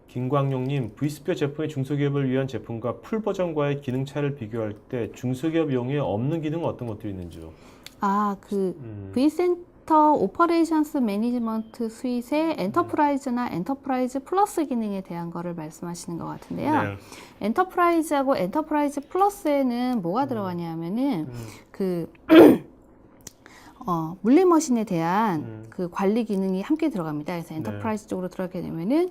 김광용님, V스피어 제품의 중소기업을 위한 제품과 풀 버전과의 기능 차이를 비교할 때 중소기업용에 없는 기능은 어떤 것들이 있는지요? V센터 오퍼레이션스 매니지먼트 스윗의 엔터프라이즈나 엔터프라이즈 플러스 기능에 대한 거를 말씀하시는 것 같은데요. 네. 엔터프라이즈하고 엔터프라이즈 플러스에는 뭐가 들어가냐면은 물리머신에 대한 그 관리 기능이 함께 들어갑니다. 그래서 엔터프라이즈 쪽으로 들어가게 되면은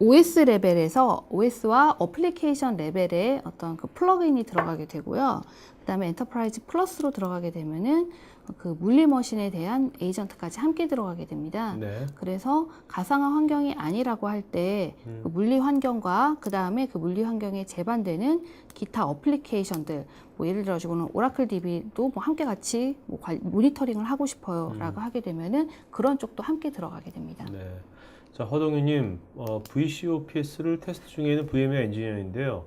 OS 레벨에서 OS와 어플리케이션 레벨에 어떤 그 플러그인이 들어가게 되고요. 그다음에 엔터프라이즈 플러스로 들어가게 되면은 그 물리머신에 대한 에이전트까지 함께 들어가게 됩니다. 네. 그래서 가상화 환경이 아니라고 할 때 그 물리 환경과 그 다음에 그 물리 환경에 제반되는 기타 어플리케이션들, 뭐 예를 들어가지고는 오라클 DB도 뭐 함께 같이 뭐 모니터링을 하고 싶어요라고 하게 되면은 그런 쪽도 함께 들어가게 됩니다. 네. 자, 허동유님, VCOPS를 테스트 중에 있는 VMware 엔지니어인데요.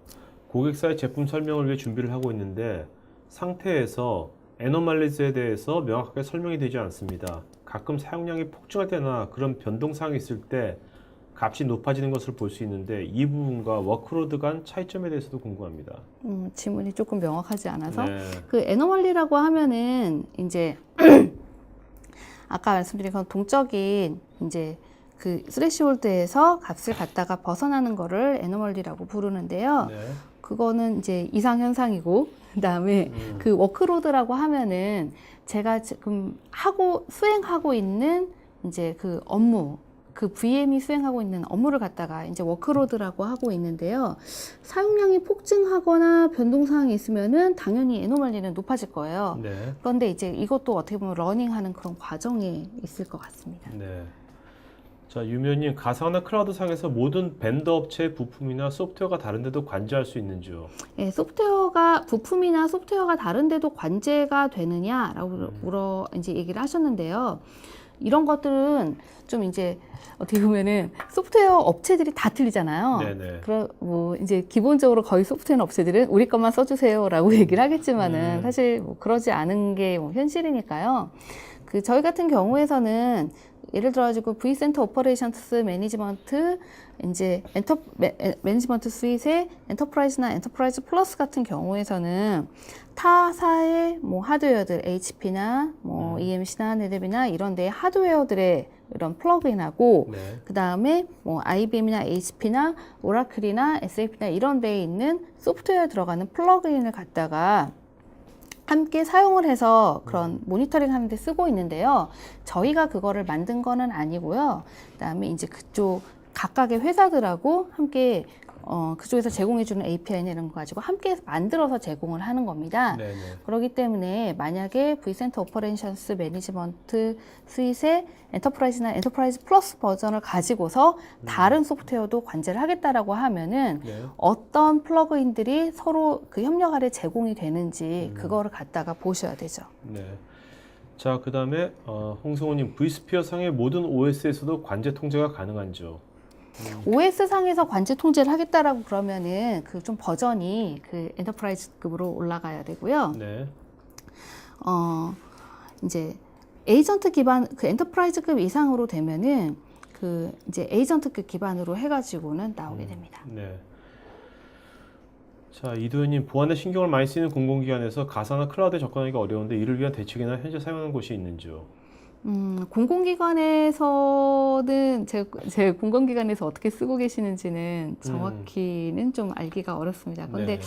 고객사의 제품 설명을 위해 준비를 하고 있는데 상태에서 애너말리즈에 대해서 명확하게 설명이 되지 않습니다. 가끔 사용량이 폭증할 때나 그런 변동사항이 있을 때 값이 높아지는 것을 볼 수 있는데 이 부분과 워크로드 간 차이점에 대해서도 궁금합니다. 질문이 조금 명확하지 않아서 네. 그 애너멀리라고 하면은 이제 아까 말씀드린 건 동적인 이제 그 스레시홀드에서 값을 갖다가 벗어나는 거를 애너멀리라고 부르는데요. 네. 그거는 이제 이상현상이고, 그 다음에 그 워크로드라고 하면은 제가 지금 수행하고 있는 이제 그 업무, 그 VM이 수행하고 있는 업무를 갖다가 이제 워크로드라고 하고 있는데요. 사용량이 폭증하거나 변동사항이 있으면은 당연히 애노멀리는 높아질 거예요. 네. 그런데 이제 이것도 어떻게 보면 러닝하는 그런 과정이 있을 것 같습니다. 네. 자, 유면님, 가상화나 클라우드 상에서 모든 벤더 업체의 부품이나 소프트웨어가 다른데도 관제할 수 있는지요? 예, 부품이나 소프트웨어가 다른데도 관제가 되느냐라고 이제 얘기를 하셨는데요. 이런 것들은 좀 이제 어떻게 보면은 소프트웨어 업체들이 다 틀리잖아요. 네네. 뭐 이제 기본적으로 거의 소프트웨어 업체들은 우리 것만 써주세요라고 얘기를 하겠지만은 사실 뭐 그러지 않은 게 뭐 현실이니까요. 그 저희 같은 경우에서는 예를 들어가지고 V센터 오퍼레이션스 매니지먼트 이제 매니지먼트 스윗의 엔터프라이즈나 엔터프라이즈 플러스 같은 경우에서는 타사의 뭐 하드웨어들 HP나 뭐 EMC나 네드비나 이런 데의 하드웨어들의 이런 플러그인하고 네. 그 다음에 뭐 IBM이나 HP나 오라클이나 SAP나 이런 데에 있는 소프트웨어에 들어가는 플러그인을 갖다가 함께 사용을 해서 그런 모니터링 하는 데 쓰고 있는데요. 저희가 그거를 만든 거는 아니고요. 그다음에 이제 그쪽 각각의 회사들하고 함께 그쪽에서 제공해주는 API나 이런 거 가지고 함께 만들어서 제공을 하는 겁니다. 네네. 그렇기 때문에 만약에 V센터 오퍼레이션스 매니지먼트 스윗의 엔터프라이즈나 엔터프라이즈 플러스 버전을 가지고서 다른 소프트웨어도 관제를 하겠다라고 하면은 네. 어떤 플러그인들이 서로 그 협력 아래 제공이 되는지 그거를 갖다가 보셔야 되죠. 네. 자, 그 다음에 홍성호님, V스피어 상의 모든 OS에서도 관제 통제가 가능한지요? OS 상에서 관제 통제를 하겠다라고 그러면은 그 좀 버전이 그 엔터프라이즈급으로 올라가야 되고요. 네. 이제 에이전트 기반 그 엔터프라이즈급 이상으로 되면은 그 이제 에이전트급 기반으로 해가지고는 나오게 됩니다. 네. 자, 이도현님, 보안에 신경을 많이 쓰이는 공공기관에서 가상화 클라우드에 접근하기가 어려운데 이를 위한 대책이나 현재 사용하는 곳이 있는지요? 공공기관에서는 제 공공기관에서 어떻게 쓰고 계시는지는 정확히는 좀 알기가 어렵습니다. 그런데 네.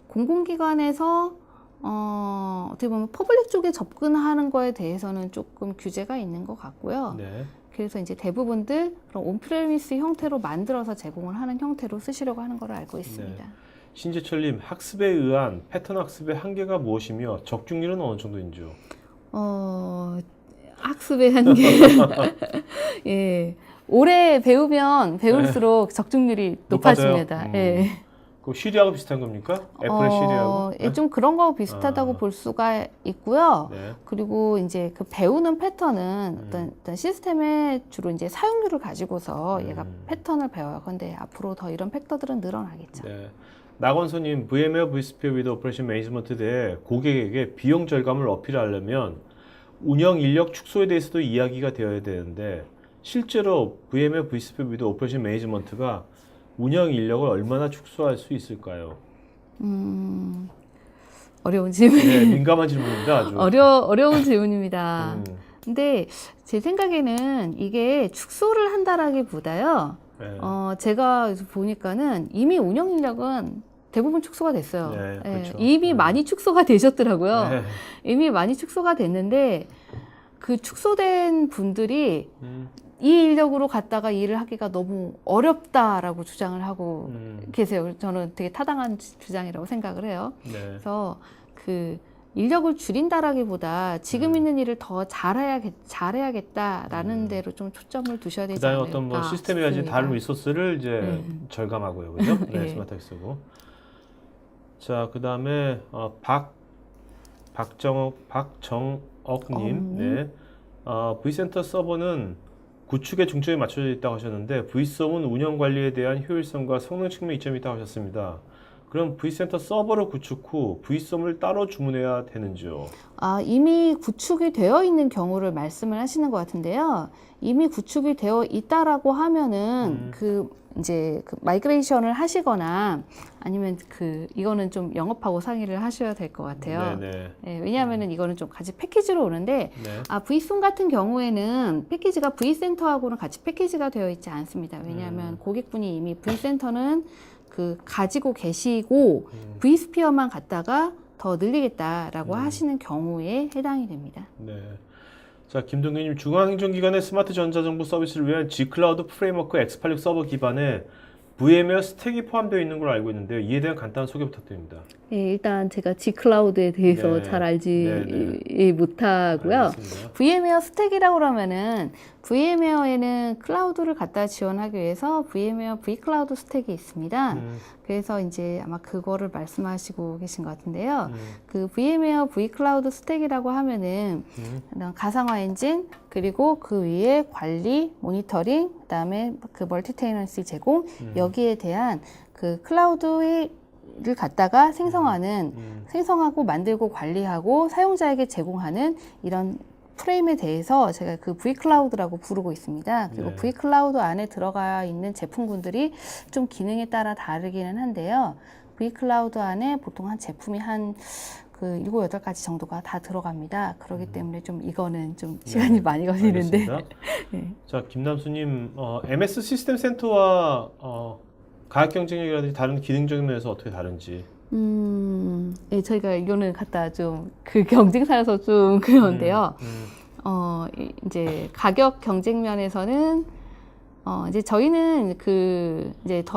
공공기관에서 어떻게 보면 퍼블릭 쪽에 접근하는 거에 대해서는 조금 규제가 있는 것 같고요. 네. 그래서 이제 대부분들 그런 온프레미스 형태로 만들어서 제공을 하는 형태로 쓰시려고 하는 걸 알고 있습니다. 네. 신재철님, 학습에 의한 패턴 학습의 한계가 무엇이며 적중률은 어느 정도인지요? 학습의 한계. 예. 오래 배우면 배울수록 적중률이 높아집니다. 높아져요? 예. 그 시리하고 비슷한 겁니까? 애플의 시리하고? 예, 좀 그런 거 비슷하다고 볼 수가 있고요. 네. 그리고 이제 그 배우는 패턴은 어떤 시스템의 주로 이제 사용률을 가지고서 얘가 패턴을 배워요. 그런데 앞으로 더 이런 팩터들은 늘어나겠죠. 네. 나건수님, VM웨어 vSphere with 오퍼레이션 매니지먼트 대해 고객에게 비용 절감을 어필하려면 운영 인력 축소에 대해서도 이야기가 되어야 되는데 실제로 VM웨어 vSphere with 오퍼레이션 매니지먼트가 운영 인력을 얼마나 축소할 수 있을까요? 어려운 질문. 네, 민감한 질문입니다. 아주. 어려운 질문입니다. 음, 근데 제 생각에는 이게 축소를 한다라기보다요. 네. 제가 보니까는 이미 운영 인력은 대부분 축소가 됐어요. 네, 예, 그렇죠. 이미 많이 축소가 되셨더라고요. 네. 이미 많이 축소가 됐는데 그 축소된 분들이 음, 이 인력으로 갔다가 일을 하기가 너무 어렵다라고 주장을 하고 계세요. 저는 되게 타당한 주장이라고 생각을 해요. 네. 그래서 그 인력을 줄인다라기보다 지금 있는 일을 더 잘해야겠다라는 데로 좀 초점을 두셔야 되지 그다음에 않을까 어떤 뭐 시스템이라든지 싶습니다. 다른 리소스를 이제 절감하고요, 그죠? 네, 네. 스마트하게 쓰고. 자, 그다음에 박정옥님, 네, vCenter 서버는 구축에 중점이 맞춰져 있다고 하셨는데 vSOM은 운영 관리에 대한 효율성과 성능 측면 이점이 있다고 하셨습니다. 그럼 vCenter 서버를 구축 후 vSOM을 따로 주문해야 되는지요? 이미 구축이 되어 있는 경우를 말씀을 하시는 것 같은데요. 이미 구축이 되어 있다라고 하면은 이제 그 마이그레이션을 하시거나 아니면 이거는 좀 영업하고 상의를 하셔야 될 것 같아요. 네네. 네, 왜냐하면은 이거는 좀 같이 패키지로 오는데 네. vSOM 같은 경우에는 패키지가 vCenter하고는 같이 패키지가 되어 있지 않습니다. 왜냐하면 고객분이 이미 vCenter는 가지고 계시고 vSphere만 갖다가 더 늘리겠다라고 하시는 경우에 해당이 됩니다. 네. 자, 김동규님, 중앙행정기관의 스마트 전자정보 서비스를 위한 G클라우드 프레임워크 X86 서버 기반에 VMware 스택이 포함되어 있는 걸로 알고 있는데요. 이에 대한 간단한 소개 부탁드립니다. 네, 일단 제가 G클라우드에 대해서 네. 잘 알지 네, 못하고요. 알겠습니다. VMware 스택이라고 그러면은 VMware에는 클라우드를 갖다 지원하기 위해서 VMware vCloud 스택이 있습니다. 그래서 이제 아마 그거를 말씀하시고 계신 것 같은데요. 그 VMware vCloud 스택이라고 하면은 가상화 엔진 그리고 그 위에 관리, 모니터링, 그다음에 그 멀티테너런시 제공 여기에 대한 그 클라우드의 를 갖다가 생성하고 만들고 관리하고 사용자에게 제공하는 이런 프레임에 대해서 제가 그 vCloud라고 부르고 있습니다. 그리고 네. vCloud 안에 들어가 있는 제품군들이 좀 기능에 따라 다르기는 한데요. vCloud 안에 보통 한 제품이 한 7, 8가지 정도가 다 들어갑니다. 그렇기 때문에 좀 이거는 좀 시간이 많이 걸리는데. 알겠습니다. 네. 자, 김남수님, MS 시스템 센터와 가격 경쟁력이라든지 다른 기능적인 면에서 어떻게 다른지. 예, 저희가 이거는 갖다 좀 그 경쟁사에서 좀 그런데요. 이제 가격 경쟁 면에서는 이제 저희는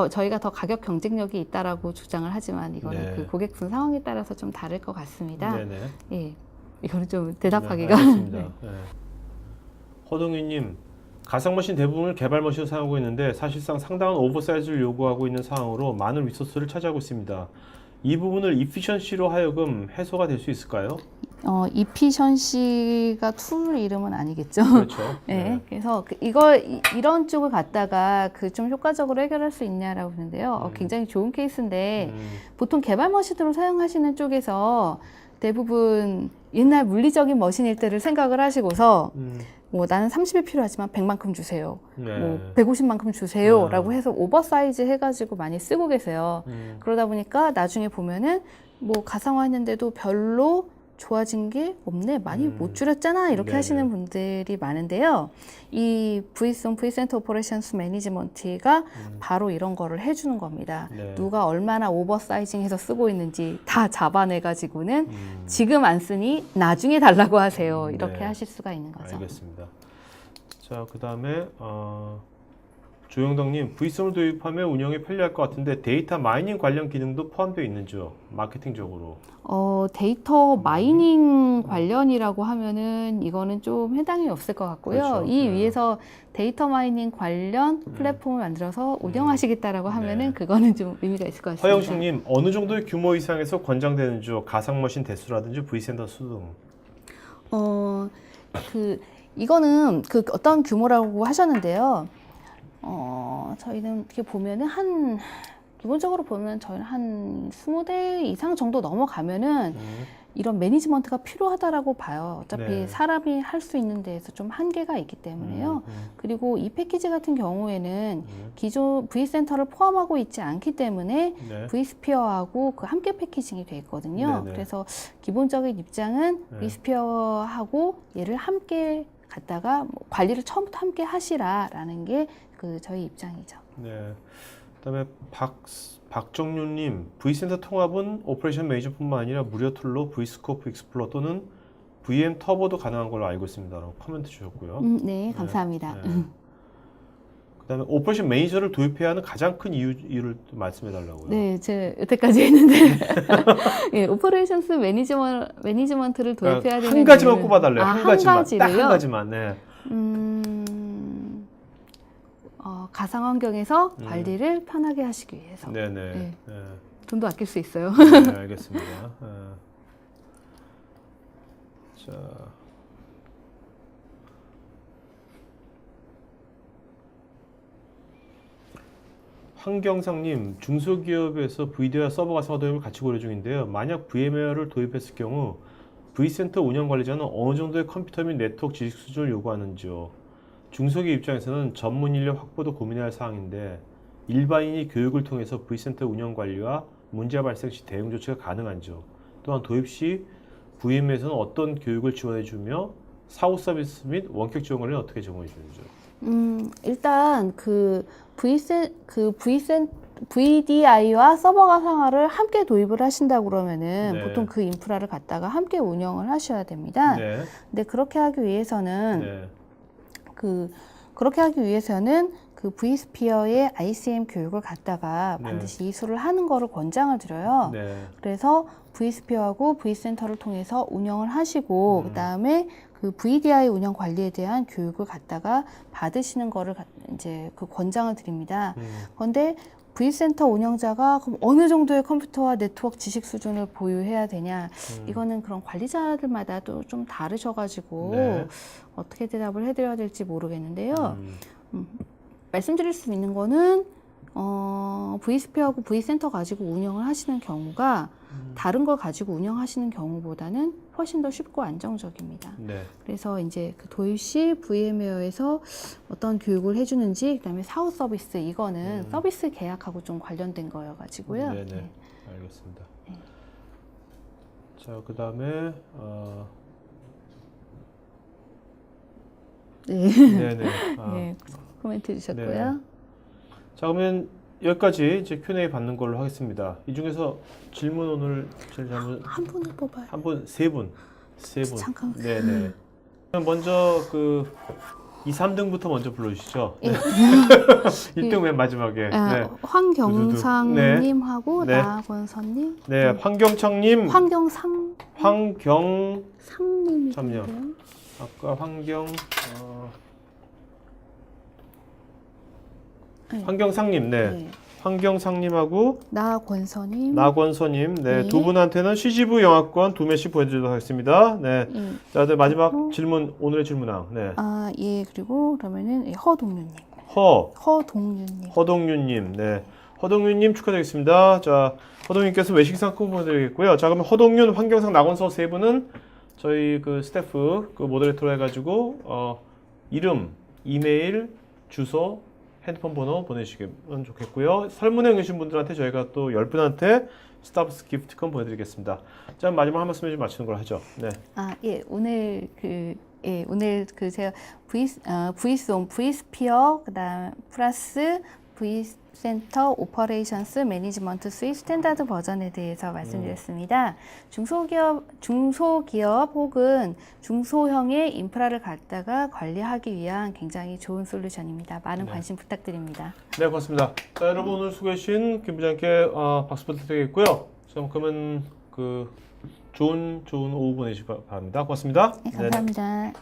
저희가 더 가격 경쟁력이 있다라고 주장을 하지만 이거는 네. 그 고객분 상황에 따라서 좀 다를 것 같습니다. 네네. 예, 이거는 좀 대답하기가. 네, 알겠습니다. 네. 네. 허동희님, 가상머신 대부분을 개발 머신으로 사용하고 있는데 사실상 상당한 오버사이즈를 요구하고 있는 상황으로 많은 리소스를 차지하고 있습니다. 이 부분을 이피션시로 하여금 해소가 될 수 있을까요? 이피션시가 툴 이름은 아니겠죠. 그렇죠. 네, 네. 그래서 이런 쪽을 갖다가 좀 효과적으로 해결할 수 있냐라고 하는데요. 굉장히 좋은 케이스인데 보통 개발 머신으로 사용하시는 쪽에서 대부분 옛날 물리적인 머신일 때를 생각을 하시고서 나는 30이 필요하지만 100만큼 주세요. 네. 150만큼 주세요. 라고 해서 오버사이즈 해가지고 많이 쓰고 계세요. 그러다 보니까 나중에 보면은 가상화 했는데도 별로 좋아진 게 없네. 많이 못 줄였잖아. 이렇게 네네. 하시는 분들이 많은데요. 이 vSOM, vCenter Operations Management가 바로 이런 거를 해주는 겁니다. 네. 누가 얼마나 오버사이징해서 쓰고 있는지 다 잡아내가지고는 지금 안 쓰니 나중에 달라고 하세요. 이렇게 네. 하실 수가 있는 거죠. 알겠습니다. 자, 그 다음에 조영덕님, V썸을 도입하면 운영이 편리할 것 같은데 데이터 마이닝 관련 기능도 포함되어 있는지요? 마케팅적으로. 데이터 마이닝 관련이라고 하면은 이거는 좀 해당이 없을 것 같고요. 그렇죠. 이 네. 위에서 데이터 마이닝 관련 플랫폼을 만들어서 운영하시겠다라고 하면은 네. 그거는 좀 의미가 있을 것 같습니다. 허영식님, 어느 정도의 규모 이상에서 권장되는지요? 가상머신 대수라든지 V센터 수 등. 이거는 어떤 규모라고 하셨는데요. 저희는 이렇게 보면은 기본적으로 보면 저희는 한 20대 이상 정도 넘어가면은 이런 매니지먼트가 필요하다라고 봐요. 어차피 네. 사람이 할 수 있는 데에서 좀 한계가 있기 때문에요. 그리고 이 패키지 같은 경우에는 기존 V센터를 포함하고 있지 않기 때문에 네. V스피어하고 그 함께 패키징이 돼 있거든요. 네네. 그래서 기본적인 입장은 네. V스피어하고 얘를 함께 갖다가 관리를 처음부터 함께 하시라라는 게 저희 입장이죠. 네. 그다음에 박정윤님, V센터 통합은 오퍼레이션 매니저뿐만 아니라 무료 툴로 V스코프 익스플로러 또는 VM 터보도 가능한 걸로 알고 있습니다라고 코멘트 주셨고요. 네, 감사합니다. 네. 그다음에 오퍼레이션 매니저를 도입해야 하는 가장 큰 이유를 또 말씀해 달라고요. 네, 제가 여태까지 했는데 예, 오퍼레이션스 매니지먼트를 도입해야 되는 한 가지만 이유는- 꼽아달래요. 한 가지만. 딱 가지를요? 한 가지만. 네. 가상 환경에서 관리를 편하게 하시기 위해서 네네. 네. 네. 돈도 아낄 수 있어요. 네, 알겠습니다. 자. 황경상님, 중소기업에서 VD와 서버 가상화 도입을 같이 고려 중인데요. 만약 VMware를 도입했을 경우 V센터 운영 관리자는 어느 정도의 컴퓨터 및 네트워크 지식 수준을 요구하는지요? 중소기업 입장에서는 전문 인력 확보도 고민해야 할 사항인데 일반인이 교육을 통해서 V센터 운영 관리와 문제 발생 시 대응 조치가 가능한지요? 또한 도입 시 VM에서는 어떤 교육을 지원해 주며 사후 서비스 및 원격 지원 관리는 어떻게 제공해 주는지요? 일단 VDI와 서버 가상화를 함께 도입을 하신다고 그러면은 네. 보통 그 인프라를 갖다가 함께 운영을 하셔야 됩니다. 네. 근데 그렇게 하기 위해서는 네. 그렇게 하기 위해서는 그 V스피어의 ICM 교육을 갖다가 네. 반드시 이수를 하는 거를 권장을 드려요. 네. 그래서 V스피어하고 V센터를 통해서 운영을 하시고 그다음에 그 VDI 운영 관리에 대한 교육을 갖다가 받으시는 거를 이제 그 권장을 드립니다. 그런데 V센터 운영자가 그럼 어느 정도의 컴퓨터와 네트워크 지식 수준을 보유해야 되냐? 이거는 그런 관리자들마다 또 좀 다르셔가지고 네. 어떻게 대답을 해드려야 될지 모르겠는데요. 말씀드릴 수 있는 거는 V스피어하고 V센터 가지고 운영을 하시는 경우가 다른 걸 가지고 운영하시는 경우보다는 훨씬 더 쉽고 안정적입니다. 네. 그래서 이제 그 도입 시 VM웨어에서 어떤 교육을 해주는지, 그다음에 사후 서비스 이거는 서비스 계약하고 좀 관련된 거여가지고요. 네네. 네. 알겠습니다. 자, 그다음에 네. 네네. 네, 코멘트 주셨고요. 네. 자, 그러면 여기까지 이제 Q&A 받는 걸로 하겠습니다. 이 중에서 질문 오늘 제일 잘못 한 분을 뽑아요. 한 분, 세 분. 잠깐. 네네. 그럼 먼저 그 2, 3등부터 먼저 불러주시죠. 예. 1등 맨 마지막에. 네. 황경상님하고 네. 나권선님. 네, 황경창님, 황경상님이 잠시만요. 있는데요. 아까 네. 황경상님, 네. 네. 황경상님하고 나권선님. 나권서님, 네, 네. 두 분한테는 CGV 영화권 2매씩 보내드리도록 하겠습니다. 네. 예. 자, 네, 마지막 그리고- 질문, 오늘의 질문항. 네. 예, 그리고 그러면은 허동윤님. 허동윤님, 네. 허동윤님 축하드리겠습니다. 자, 허동윤님께서 외식 상품 보내드리겠고요. 자, 그러면 허동윤, 황경상, 나권서 세 분은 저희 그 스태프, 그 모더레이터로 해가지고, 이름, 이메일, 주소, 핸드폰 번호 보내주시면 좋겠고요. 설문에 응해주신 분들한테 저희가 또 10분한테 스타벅스 기프트콘 보내드리겠습니다. 자, 마지막 한 말씀 해주시면 마치는 걸 하죠. 네. 예, 오늘 제가 V스피어, 그다음 플러스 V센터 오퍼레이션스 매니지먼트 수입 스탠다드 버전에 대해서 말씀드렸습니다. 중소기업 혹은 중소형의 인프라를 갖다가 관리하기 위한 굉장히 좋은 솔루션입니다. 많은 관심 부탁드립니다. 네, 고맙습니다. 자, 여러분 오늘 수고해 주신 김 부장님께 박수 부탁드리겠고요. 자, 그러면 좋은 오후 보내시기 바랍니다. 고맙습니다. 네, 감사합니다.